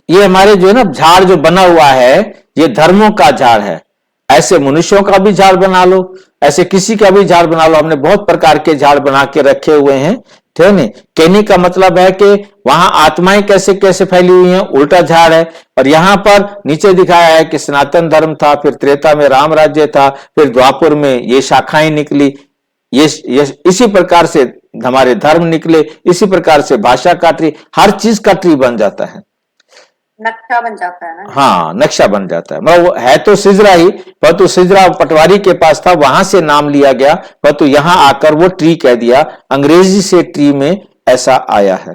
ये हमारे जो है ना झाड़ जो बना हुआ है, ये धर्मों का झाड़ है। ऐसे मनुष्यों का भी झाड़ बना लो, ऐसे किसी का भी झाड़ बना लो। हमने बहुत प्रकार के झाड़ बना के रखे हुए हैं, ठीक है। कहने का मतलब है कि वहां आत्माएं कैसे कैसे फैली हुई हैं, उल्टा झाड़ है। और यहां पर नीचे दिखाया है कि सनातन धर्म था, फिर त्रेता में राम राज्य था, फिर द्वापर में ये शाखाएं निकली। ये इसी प्रकार से हमारे धर्म निकले, इसी प्रकार से भाषा का ट्री, हर चीज का ट्री बन जाता है, नक्शा बन जाता है ना। हाँ, नक्शा बन जाता है। मतलब वो है तो सिजरा ही, परंतु सिजरा पटवारी के पास था, वहां से नाम लिया गया, परंतु यहां आकर वो ट्री कह दिया। अंग्रेजी से ट्री में ऐसा आया है,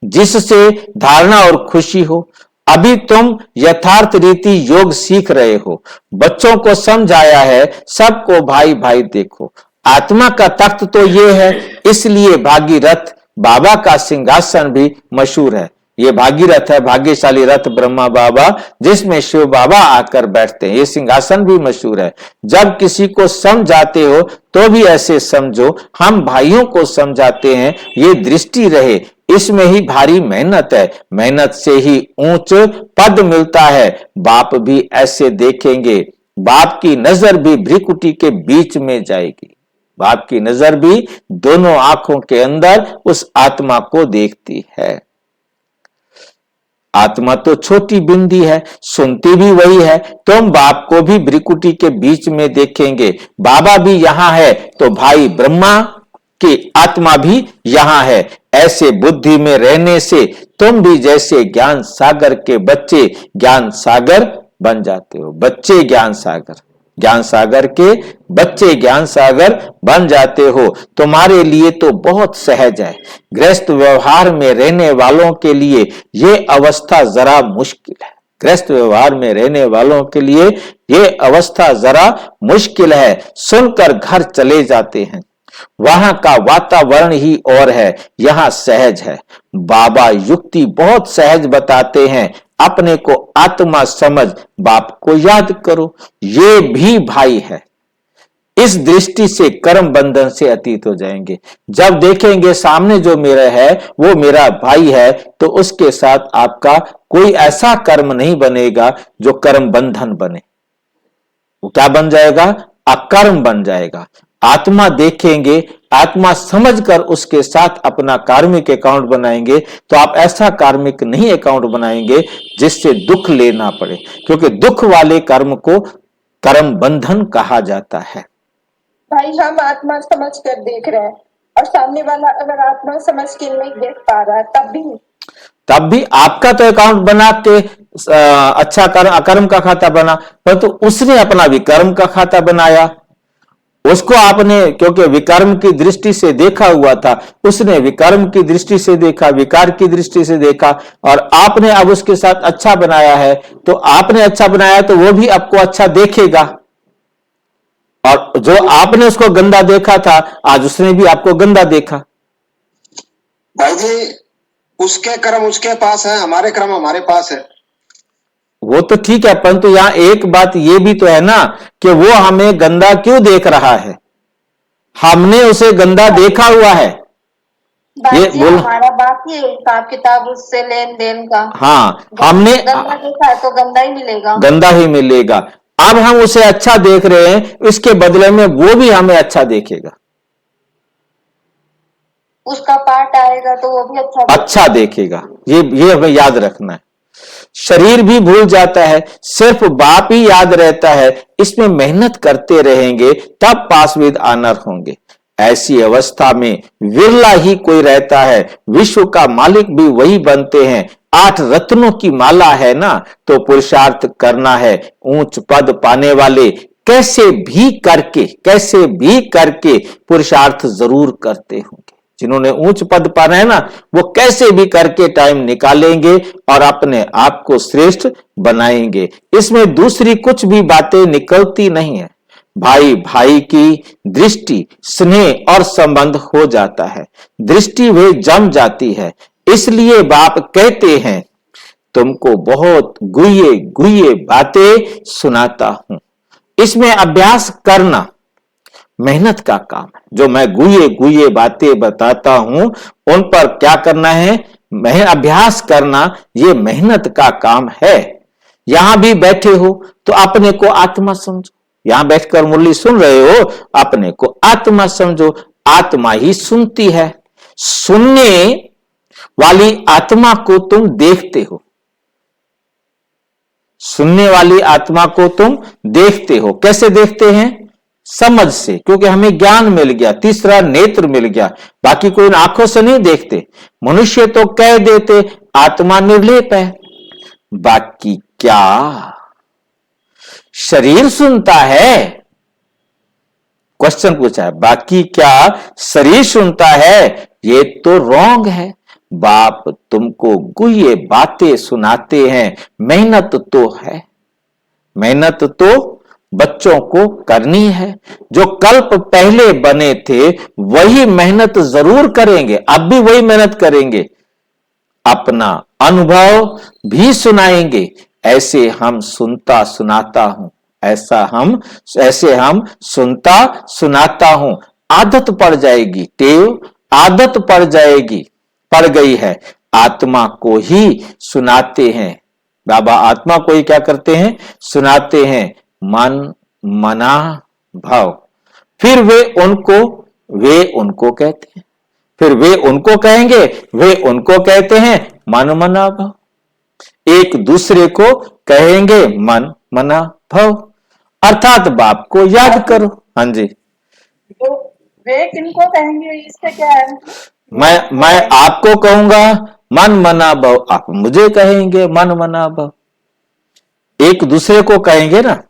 जिससे धारणा और खुशी हो। अभी तुम यथार्थ रीति योग सीख रहे हो, बच्चों को समझाया है, सबको भाई भाई देखो। आत्मा का तख्त तो ये है, इसलिए भागीरथ बाबा का सिंहासन भी मशहूर है। ये भागीरथ है, भाग्यशाली रथ ब्रह्मा बाबा, जिसमें शिव बाबा आकर बैठते हैं। ये सिंहासन भी मशहूर है। जब किसी को समझाते हो तो भी ऐसे समझो, हम भाइयों को समझाते हैं, ये दृष्टि रहे। इसमें ही भारी मेहनत है, मेहनत से ही ऊंच पद मिलता है। बाप भी ऐसे देखेंगे, बाप की नजर भी भ्रिकुटी के बीच में जाएगी। बाप की नजर भी दोनों आंखों के अंदर उस आत्मा को देखती है। आत्मा तो छोटी बिंदी है, सुनती भी वही है। तुम बाप को भी भ्रिकुटी के बीच में देखेंगे। बाबा भी यहां है तो भाई ब्रह्मा की आत्मा भी यहां है। ऐसे बुद्धि में रहने से तुम भी जैसे ज्ञान सागर के बच्चे ज्ञान सागर बन जाते हो। बच्चे ज्ञान सागर, ज्ञान सागर के बच्चे ज्ञान सागर बन जाते हो। तुम्हारे लिए तो बहुत सहज है। गृहस्थ व्यवहार में रहने वालों के लिए ये अवस्था जरा मुश्किल है। गृहस्थ व्यवहार में रहने वालों के लिए ये अवस्था जरा मुश्किल है। सुनकर घर चले जाते हैं। वहां का वातावरण ही और है, यहां सहज है। बाबा युक्ति बहुत सहज बताते हैं, अपने को आत्मा समझ बाप को याद करो, ये भी भाई है। इस दृष्टि से कर्म बंधन से अतीत हो जाएंगे। जब देखेंगे सामने जो मेरा है वो मेरा भाई है, तो उसके साथ आपका कोई ऐसा कर्म नहीं बनेगा जो कर्म बंधन बने। वो क्या बन जाएगा? अकर्म बन जाएगा। आत्मा देखेंगे, आत्मा समझकर उसके साथ अपना कार्मिक अकाउंट बनाएंगे, तो आप ऐसा कार्मिक नहीं अकाउंट बनाएंगे जिससे दुख लेना पड़े, क्योंकि दुख वाले कर्म को कर्म बंधन कहा जाता है। भाई हम आत्मा समझ कर देख रहे हैं और सामने वाला अगर आत्मा समझ के नहीं देख पा रहा तब भी आपका तो अकाउंट बना के अच्छा कर्म अकर्म का खाता बना, परंतु उसने अपना विकर्म का खाता बनाया। उसको आपने क्योंकि विकर्म की दृष्टि से देखा हुआ था, उसने विकर्म की दृष्टि से देखा, विकार की दृष्टि से देखा, और आपने अब उसके साथ अच्छा बनाया है, तो आपने अच्छा बनाया तो वो भी आपको अच्छा देखेगा। और जो आपने उसको गंदा देखा था, आज उसने भी आपको गंदा देखा। भाई जी, उसके कर्म उसके पास है, हमारे कर्म हमारे पास है। वो तो ठीक है, परंतु यहां एक बात ये भी तो है ना कि वो हमें गंदा क्यों देख रहा है? हमने उसे गंदा देखा हुआ है। ये बोल, हमारा बाकी है हिसाब किताब उससे लेन देन का। हाँ, हमने गंदा देखा है तो गंदा ही मिलेगा, गंदा ही मिलेगा। अब हम उसे अच्छा देख रहे हैं, इसके बदले में वो भी हमें अच्छा देखेगा, उसका पार्ट आएगा तो वो भी अच्छा देखेगा। ये हमें याद रखना है। शरीर भी भूल जाता है, सिर्फ बाप ही याद रहता है। इसमें मेहनत करते रहेंगे तब पासविद आनर होंगे। ऐसी अवस्था में विरला ही कोई रहता है। विश्व का मालिक भी वही बनते हैं। 8 रत्नों की माला है ना, तो पुरुषार्थ करना है। ऊंच पद पाने वाले कैसे भी करके पुरुषार्थ जरूर करते होंगे। जिन्होंने ऊंच पद पाना है ना, वो कैसे भी करके टाइम निकालेंगे और अपने आप को श्रेष्ठ बनाएंगे। इसमें दूसरी कुछ भी बातें निकलती नहीं है। भाई भाई की दृष्टि, स्नेह और संबंध हो जाता है, दृष्टि वे जम जाती है। इसलिए बाप कहते हैं, तुमको बहुत गुये गुये बातें सुनाता हूं। इसमें अभ्यास करना मेहनत का काम है। जो मैं गुये गुये बातें बताता हूं, उन पर क्या करना है? अभ्यास करना, ये मेहनत का काम है। यहां भी बैठे हो तो अपने को आत्मा समझो। यहां बैठकर मुरली सुन रहे हो, अपने को आत्मा समझो। आत्मा ही सुनती है। सुनने वाली आत्मा को तुम देखते हो, सुनने वाली आत्मा को तुम देखते हो। कैसे देखते हैं? समझ से, क्योंकि हमें ज्ञान मिल गया, तीसरा नेत्र मिल गया। बाकी कोई आंखों से नहीं देखते। मनुष्य तो कह देते आत्मा निर्लेप है, बाकी क्या शरीर सुनता है? क्वेश्चन पूछा है, बाकी क्या शरीर सुनता है? ये तो रॉन्ग है। बाप तुमको गुये बातें सुनाते हैं। मेहनत तो है, मेहनत तो बच्चों को करनी है। जो कल्प पहले बने थे वही मेहनत जरूर करेंगे, अब भी वही मेहनत करेंगे, अपना अनुभव भी सुनाएंगे। ऐसे हम सुनता सुनाता हूं, ऐसे हम सुनता सुनाता हूं। आदत पड़ जाएगी, टेव आदत पड़ जाएगी, पड़ गई है। आत्मा को ही सुनाते हैं बाबा, आत्मा को ही क्या करते हैं? सुनाते हैं। मन मना भाव। फिर वे उनको कहते हैं, फिर वे उनको कहेंगे, वे उनको कहते हैं। मन मना भाव। एक दूसरे को कहेंगे मन मना भाव, अर्थात बाप को याद करो। हाँ जी, तो वे किनको कहेंगे, इससे क्या है? मैं आपको कहूंगा मन मना भाव, आप मुझे कहेंगे मन मना भाव। एक दूसरे को कहेंगे ना,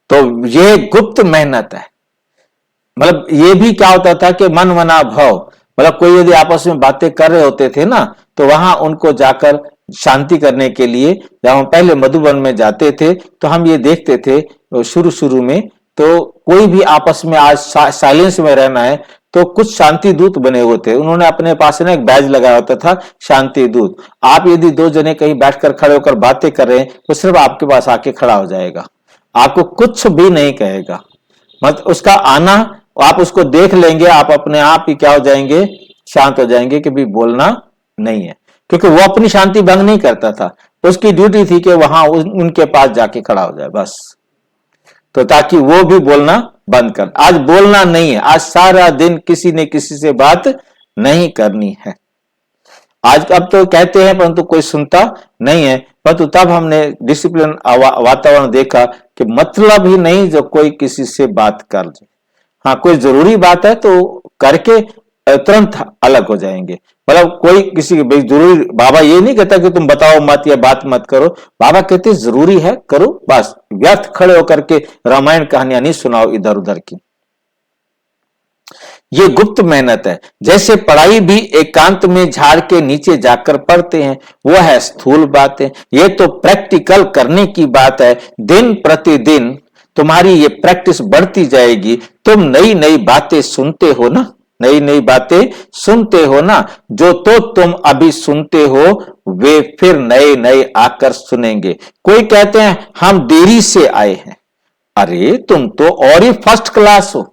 तो ये गुप्त मेहनत है। मतलब ये भी क्या होता था कि मन मना भाव, मतलब कोई यदि आपस में बातें कर रहे होते थे ना, तो वहां उनको जाकर शांति करने के लिए, जब हम पहले मधुबन में जाते थे तो हम ये देखते थे शुरू शुरू में, तो कोई भी आपस में आज साइलेंस में रहना है तो कुछ शांति दूत बने हुए थे, उन्होंने अपने पास ना एक बैज लगाया होता था, शांति दूत। आप यदि दो जने कहीं बैठकर खड़े होकर बातें कर रहे हैं, वो सिर्फ आपके पास आके खड़ा हो जाएगा, आपको कुछ भी नहीं कहेगा। मतलब उसका आना, आप उसको देख लेंगे, आप अपने आप ही क्या हो जाएंगे, शांत हो जाएंगे कि भी बोलना नहीं है, क्योंकि वो अपनी शांति भंग नहीं करता था, उसकी ड्यूटी थी कि वहां उनके पास जाके खड़ा हो जाए बस। तो ताकि वो भी बोलना बंद कर। आज बोलना नहीं है, आज सारा दिन किसी ने किसी से बात नहीं करनी है। आज अब तो कहते हैं परंतु कोई सुनता नहीं है। परंतु तब हमने डिसिप्लिन वातावरण देखा कि मतलब ही नहीं जो कोई किसी से बात कर ले। हाँ, कोई जरूरी बात है तो करके तुरंत अलग हो जाएंगे। मतलब कोई किसी जरूरी, बाबा ये नहीं कहता कि तुम बताओ मत या बात मत करो, बाबा कहते जरूरी है करो बस। व्यर्थ खड़े होकर के रामायण कहानियां नहीं सुनाओ इधर उधर की। ये गुप्त मेहनत है। जैसे पढ़ाई भी एकांत में झाड़ के नीचे जाकर पढ़ते हैं, वो है स्थूल बातें। ये तो प्रैक्टिकल करने की बात है। दिन प्रतिदिन तुम्हारी ये प्रैक्टिस बढ़ती जाएगी। तुम नई नई बातें सुनते हो ना, नई नई बातें सुनते हो ना, जो तो तुम अभी सुनते हो वे फिर नए नए आकर सुनेंगे। कोई कहते हैं हम देरी से आए हैं, अरे तुम तो और ही फर्स्ट क्लास हो।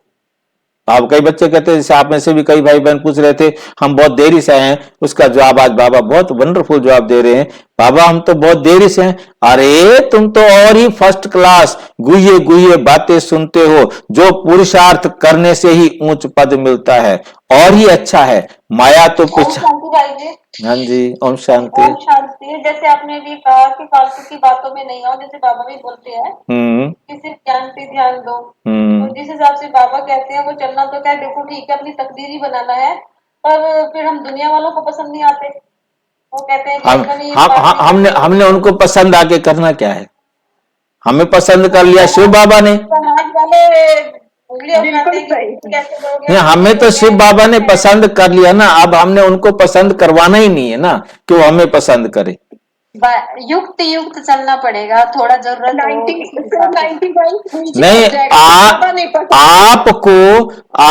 आप कई बच्चे कहते हैं, जैसे आप में से भी कई भाई बहन पूछ रहे थे हम बहुत देरी से आए हैं, उसका जवाब आज बाबा बहुत वंडरफुल जवाब दे रहे हैं। बाबा हम तो बहुत देरी से हैं, अरे तुम तो और ही फर्स्ट क्लास गुये गुये बातें सुनते हो। जो पुरुषार्थ करने से ही ऊंच पद मिलता है, और ही अच्छा है। माया तो पीछा। शांति भाई जी। हाँ जी, ओम शांति। ओम शांति। जैसे आपने भी कहा कि फालतू की बातों में नहीं आओ, जैसे बाबा भी बोलते हैं कि सिर्फ ज्ञान पे ध्यान दो। तो जिस हिसाब से बाबा कहते हैं वो चलना तो क्या, देखो ठीक है अपनी तकदीर ही बनाना है, पर फिर हम दुनिया वालों को पसंद नहीं आते। वो कहते हैं हमने उनको पसंद आके करना क्या है? हमें पसंद कर लिया शिव बाबा ने, समाज वाले उंगली उठाते हैं कि कैसे लोग हैं। हमें तो शिव बाबा ने पसंद कर लिया ना, अब हमने उनको पसंद करवाना ही नहीं है ना कि वो हमें पसंद करे। युक्त युक्त चलना पड़ेगा, थोड़ा जरूरत नहीं,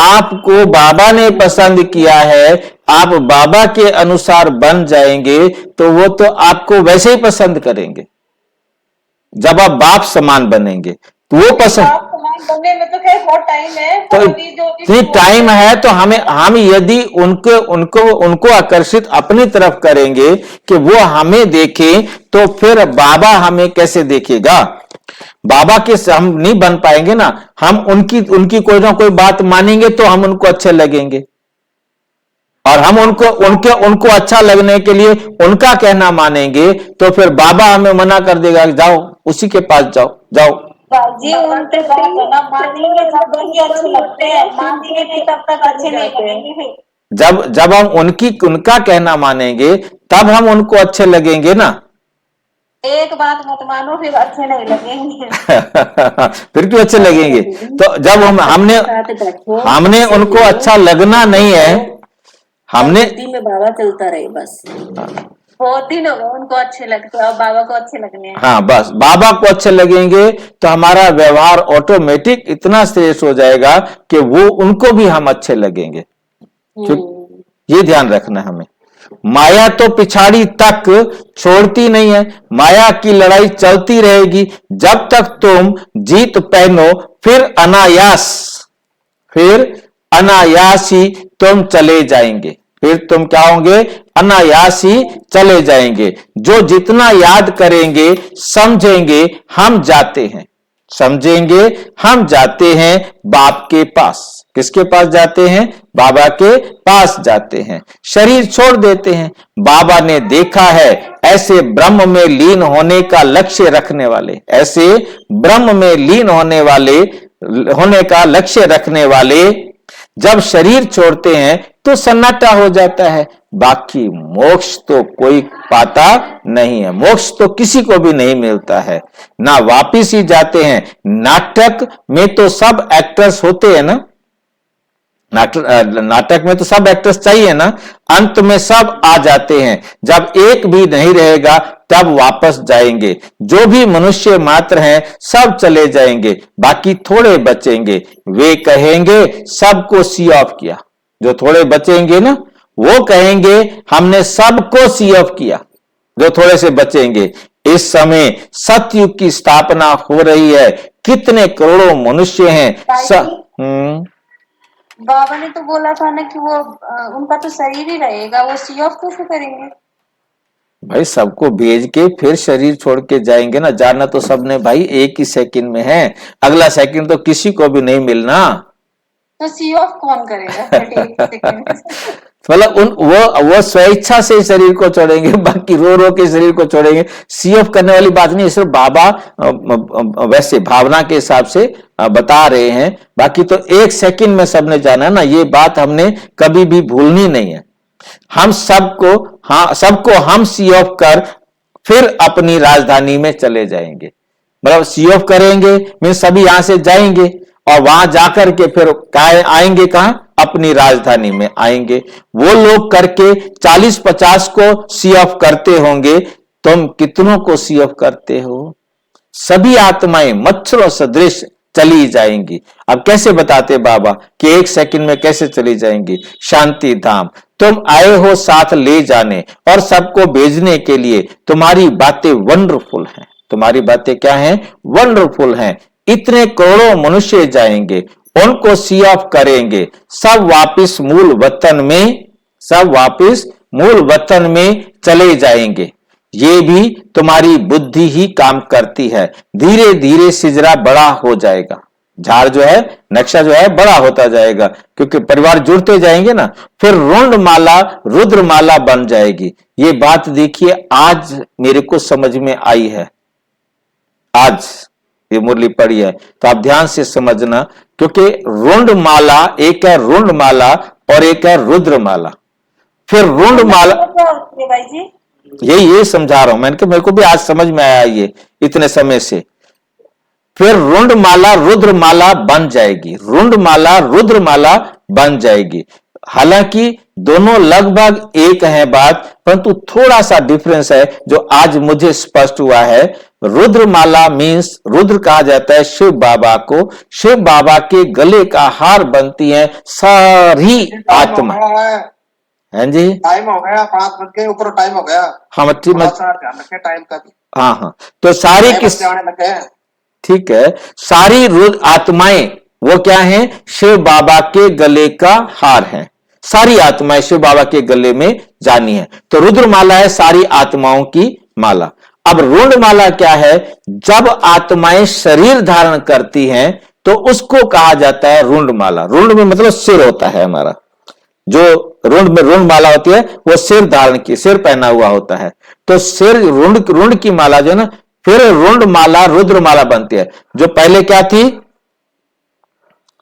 आपको बाबा ने पसंद किया है, आप बाबा के अनुसार बन जाएंगे तो वो तो आपको वैसे ही पसंद करेंगे। जब आप बाप समान बनेंगे तो वो पसंद बनने में तो खैर बहुत टाइम है, तो इतनी टाइम है तो हम यदि उनको आकर्षित अपनी तरफ करेंगे कि वो हमें देखें, तो फिर बाबा हमें कैसे देखेगा? बाबा के हम नहीं बन पाएंगे ना। हम उनकी कोई ना कोई बात मानेंगे तो हम उनको अच्छे लगेंगे, और हम उनको अच्छा लगने के लिए उनका कहना मानेंगे तो फिर बाबा हमें मना कर देगा कि जाओ उसी के पास जाओ। जी उनके बात है ना, मानेंगे जब भी अच्छे लगते हैं, मानेंगे नहीं तब तक अच्छे नहीं लगेंगे। जब हम उनका कहना मानेंगे तब हम उनको अच्छे लगेंगे ना। एक बात मत मानो फिर अच्छे नहीं लगेंगे। फिर क्यों अच्छे लगेंगे? तो जब हमने उनको अच्छा लगना नहीं है, हमने में बाबा चलता रहे बस। बहुत दिन हो गए उनको अच्छे लगते हैं और बाबा को अच्छे लगने हैं। हाँ, बस बाबा को अच्छे लगेंगे तो हमारा व्यवहार ऑटोमेटिक इतना श्रेष्ठ हो जाएगा कि वो उनको भी हम अच्छे लगेंगे। ये ध्यान रखना हमें। माया तो पिछाड़ी तक छोड़ती नहीं है, माया की लड़ाई चलती रहेगी जब तक तुम जीत पहनो। फिर अनायास ही तुम चले जाएंगे। फिर तुम क्या होंगे? अनायास ही चले जाएंगे। जो जितना याद करेंगे समझेंगे हम जाते हैं, समझेंगे हम जाते हैं बाप के पास। किसके पास जाते हैं? बाबा के पास जाते हैं। शरीर छोड़ देते हैं। बाबा ने देखा है ऐसे ब्रह्म में लीन होने का लक्ष्य रखने वाले, ऐसे ब्रह्म में लीन होने का लक्ष्य रखने वाले जब शरीर छोड़ते हैं तो सन्नाटा हो जाता है। बाकी मोक्ष तो कोई पाता नहीं है, मोक्ष तो किसी को भी नहीं मिलता है ना, वापिस ही जाते हैं। नाटक में तो सब एक्टर्स होते हैं ना, नाटक में तो सब एक्टर्स चाहिए ना। अंत में सब आ जाते हैं, जब एक भी नहीं रहेगा तब वापस जाएंगे। जो भी मनुष्य मात्र हैं सब चले जाएंगे, बाकी थोड़े बचेंगे। वे कहेंगे सबको सी ऑफ किया, जो थोड़े बचेंगे ना, वो कहेंगे हमने सबको सी ऑफ किया। जो थोड़े से बचेंगे, इस समय सतयुग की स्थापना हो रही है, कितने करोड़ों मनुष्य हैं। बाबा ने तो बोला था ना कि वो उनका तो शरीर ही रहेगा, वो सी ऑफ कैसे करेंगे? भाई सबको भेज के फिर शरीर छोड़ के जाएंगे ना, जाना तो सबने भाई एक ही सेकंड में है, अगला सेकंड तो किसी को भी नहीं मिलना। तो सी ऑफ कौन करेगा? मतलब वो स्वेच्छा से शरीर को छोड़ेंगे, बाकी रो रो के शरीर को छोड़ेंगे। सी ऑफ करने वाली बात नहीं, सिर्फ बाबा वैसे भावना के हिसाब से बता रहे हैं, बाकी तो एक सेकंड में सबने जाना है ना, ये बात हमने कभी भी भूलनी नहीं है। हम सबको हम सी ऑफ कर फिर अपनी राजधानी में चले जाएंगे। मतलब सी ऑफ करेंगे मीन सभी यहां से जाएंगे और वहां जाकर के फिर आएंगे कहां? अपनी राजधानी में आएंगे। वो लोग करके 40-50 को सी ऑफ करते होंगे, तुम कितनों को सी ऑफ करते हो? सभी आत्माएं मच्छरों सदृश चली जाएंगी। अब कैसे बताते बाबा कि एक सेकंड में कैसे चली जाएंगी? शांति धाम तुम आए हो साथ ले जाने और सबको भेजने के लिए। तुम्हारी बातें वंडरफुल हैं। तुम्हारी बातें क्या हैं? वंडरफुल हैं। इतने करोड़ों मनुष्य जाएंगे, उनको सी ऑफ करेंगे, सब वापिस मूल वतन में चले जाएंगे। ये भी तुम्हारी बुद्धि ही काम करती है। धीरे धीरे सिजरा बड़ा हो जाएगा, झाड़ जो है, नक्शा जो है बड़ा होता जाएगा, क्योंकि परिवार जुड़ते जाएंगे ना। फिर रुंडमाला रुद्रमाला बन जाएगी। ये बात देखिए आज मेरे को समझ में आई है, आज ये मुरली पड़ी है तो आप ध्यान से समझना, क्योंकि रुंडमाला एक है, रुंडमाला और एक है रुद्रमाला। फिर रुंडमाला भाई जी यही समझा रहा हूं मैंने, मेरे को भी आज समझ में आया ये इतने समय से। फिर रुंडमाला रुद्रमाला बन जाएगी, रुंडमाला रुद्रमाला बन जाएगी। हालांकि दोनों लगभग एक है बात, परंतु थोड़ा सा डिफरेंस है जो आज मुझे स्पष्ट हुआ है। रुद्रमाला मीन्स रुद्र कहा जाता है शिव बाबा को। शिव बाबा के गले का हार बनती है सारी आत्मा। हैं जी, टाइम हो गया, 5 बज के ऊपर टाइम हो गया। हाँ ध्यान रखें टाइम का। हाँ तो सारी किस ठीक है, सारी रुद्र आत्माएं वो क्या हैं? शिव बाबा के गले का हार है। सारी आत्माएं शिव बाबा के गले में जानी है। तो रुद्रमाला है सारी आत्माओं की माला। अब रुंडमाला क्या है? जब आत्माएं शरीर धारण करती हैं तो उसको कहा जाता है रुंडमाला। रुंड में मतलब सिर होता है हमारा, जो रुंड में रुंड माला होती है वो सिर धारण की, सिर पहना हुआ होता है। तो सिर रुंड की माला जो है ना, फिर रुंड माला रुद्र माला बनती है। जो पहले क्या थी?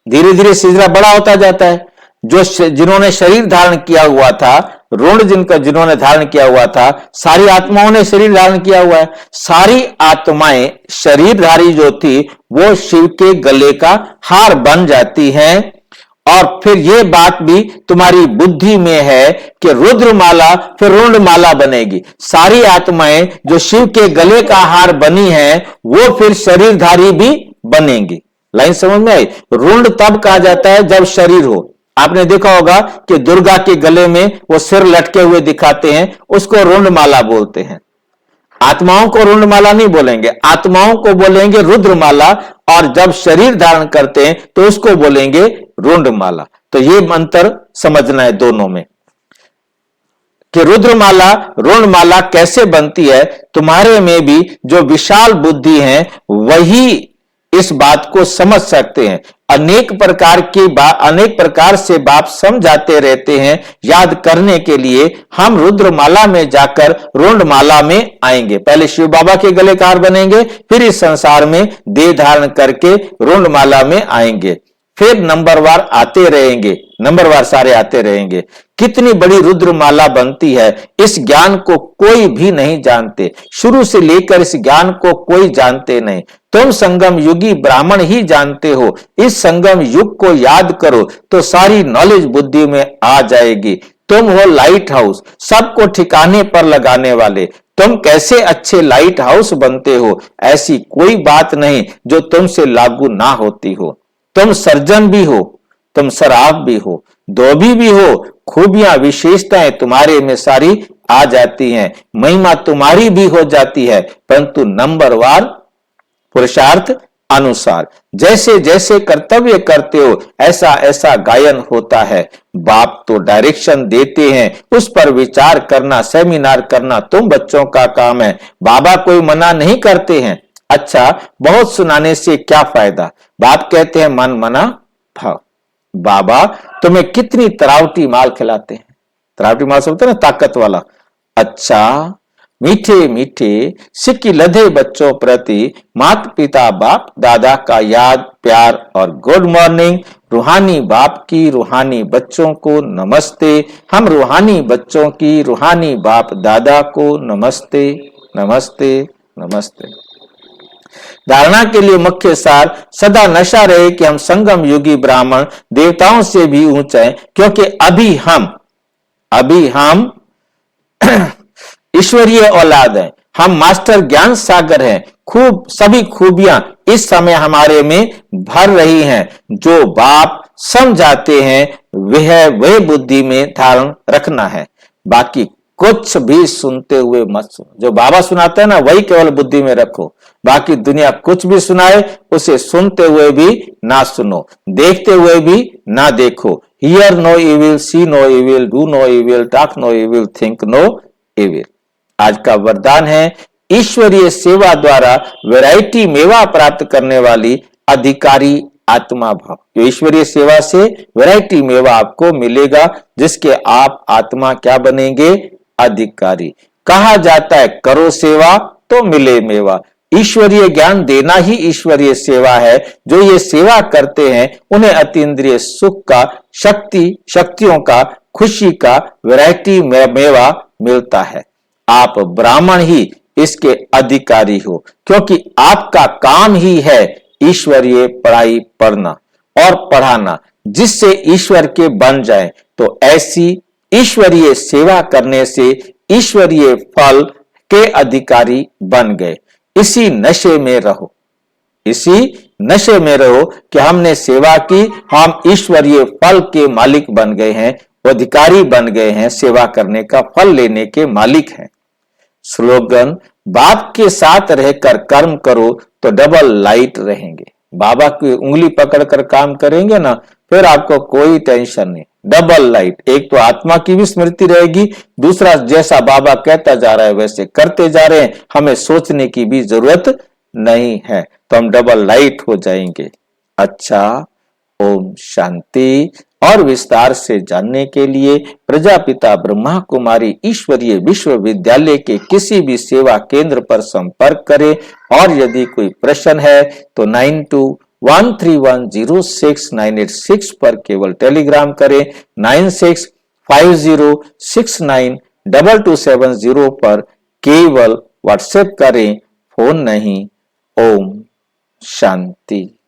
धीरे धीरे सिजरा बड़ा होता जाता है। जो जिन्होंने शरीर धारण किया हुआ था, रुंड जिन्होंने धारण किया हुआ था, सारी आत्माओं ने शरीर धारण किया हुआ है। सारी आत्माएं शरीरधारी जो थी वो शिव के गले का हार बन जाती हैं। और फिर ये बात भी तुम्हारी बुद्धि में है कि रुद्रमाला फिर रुंडमाला बनेगी। सारी आत्माएं जो शिव के गले का हार बनी हैं वो फिर शरीरधारी भी बनेंगी। लाइन समझ में आई? रुंड तब कहा जाता है जब शरीर हो। आपने देखा होगा कि दुर्गा के गले में वो सिर लटके हुए दिखाते हैं, उसको रुंडमाला बोलते हैं। आत्माओं को रुंडमाला नहीं बोलेंगे, आत्माओं को बोलेंगे रुद्रमाला, और जब शरीर धारण करते हैं तो उसको बोलेंगे रुंडमाला। तो ये अंतर समझना है दोनों में कि रुद्रमाला रुंडमाला कैसे बनती है। तुम्हारे में भी जो विशाल बुद्धि है वही इस बात को समझ सकते हैं। अनेक प्रकार से बात समझाते रहते हैं। याद करने के लिए हम रुद्रमाला में जाकर रुंडमाला में आएंगे। पहले शिव बाबा के गले का हार बनेंगे, फिर इस संसार में देह धारण करके रुंडमाला में आएंगे। फिर नंबरवार आते रहेंगे, नंबरवार सारे आते रहेंगे। कितनी बड़ी रुद्रमाला बनती है, इस ज्ञान को कोई भी नहीं जानते। शुरू से लेकर इस ज्ञान को कोई जानते नहीं। तुम संगम युगी ब्राह्मण ही जानते हो। इस संगम युग को याद करो तो सारी नॉलेज बुद्धि में आ जाएगी। तुम हो लाइट हाउस, सबको ठिकाने पर लगाने वाले। तुम कैसे अच्छे लाइट हाउस बनते हो, ऐसी कोई बात नहीं जो तुमसे लागू ना होती हो। तुम सर्जन भी हो, तुम शराब भी हो। धोबी भी हो, खूबियां विशेषताएं तुम्हारे में सारी आ जाती हैं, महिमा तुम्हारी भी हो जाती है, परंतु नंबरवार पुरुषार्थ अनुसार जैसे जैसे कर्तव्य करते हो ऐसा ऐसा गायन होता है। बाप तो डायरेक्शन देते हैं, उस पर विचार करना, सेमिनार करना तुम बच्चों का काम है। बाबा कोई मना नहीं करते हैं। अच्छा, बहुत सुनाने से क्या फायदा? बाप कहते हैं मन मना भाव। बाबा तुम्हें कितनी तरावटी माल खिलाते हैं। तरावटी माल से होता है ना, ताकत वाला। अच्छा, मीठे मीठे सिक्की लधे बच्चों प्रति माता पिता बाप दादा का याद प्यार और गुड मॉर्निंग। रूहानी बाप की रूहानी बच्चों को नमस्ते। हम रूहानी बच्चों की रूहानी बाप दादा को नमस्ते नमस्ते नमस्ते। धारणा के लिए मुख्य सार सदा नशा रहे कि हम संगम युगी ब्राह्मण देवताओं से भी ऊंचे हैं, क्योंकि अभी हम ईश्वरीय औलाद हैं। हम मास्टर ज्ञान सागर हैं। खूब सभी खूबियां इस समय हमारे में भर रही हैं। जो बाप समझाते हैं वह बुद्धि में धारण रखना है। बाकी कुछ भी सुनते हुए मत सुनो। जो बाबा सुनाता है ना, वही केवल बुद्धि में रखो। बाकी दुनिया कुछ भी सुनाए उसे सुनते हुए भी ना सुनो, देखते हुए भी ना देखो। Hear no evil, see no evil, do no evil, talk no evil, think no evil. आज का वरदान है ईश्वरीय सेवा द्वारा वैरायटी मेवा प्राप्त करने वाली अधिकारी आत्मा भाव। जो ईश्वरीय सेवा से वैरायटी मेवा आपको मिलेगा, जिसके आप आत्मा क्या बनेंगे? अधिकारी। कहा जाता है करो सेवा तो मिले मेवा। ईश्वरीय ज्ञान देना ही ईश्वरीय सेवा है। जो ये सेवा करते हैं उन्हें अतीन्द्रिय सुख का, शक्तियों का, खुशी का वैरायटी मेवा मिलता है। आप ब्राह्मण ही इसके अधिकारी हो, क्योंकि आपका काम ही है ईश्वरीय पढ़ाई पढ़ना और पढ़ाना, जिससे ईश्वर के बन जाए। तो ऐसी ईश्वरीय सेवा करने से ईश्वरीय फल के अधिकारी बन गए। इसी नशे में रहो, इसी नशे में रहो कि हमने सेवा की, हम ईश्वरीय फल के मालिक बन गए हैं, अधिकारी बन गए हैं, सेवा करने का फल लेने के मालिक हैं। स्लोगन, बाप के साथ रहकर कर्म करो तो डबल लाइट रहेंगे। बाबा की उंगली पकड़कर काम करेंगे ना, फिर आपको कोई टेंशन नहीं। Double light. एक तो आत्मा की भी स्मृति रहेगी, दूसरा जैसा बाबा कहता जा रहा है वैसे करते जा रहे हैं, हमें सोचने की भी जरूरत नहीं है, तो हम डबल लाइट हो जाएंगे। अच्छा, ओम शांति। और विस्तार से जानने के लिए प्रजापिता ब्रह्मा कुमारी ईश्वरीय विश्वविद्यालय के किसी भी सेवा केंद्र पर संपर्क करें। और यदि कोई प्रश्न है तो 9213106986 पर केवल टेलीग्राम करें। 9650692270 पर केवल व्हाट्सएप करें, फोन नहीं। ओम शांति।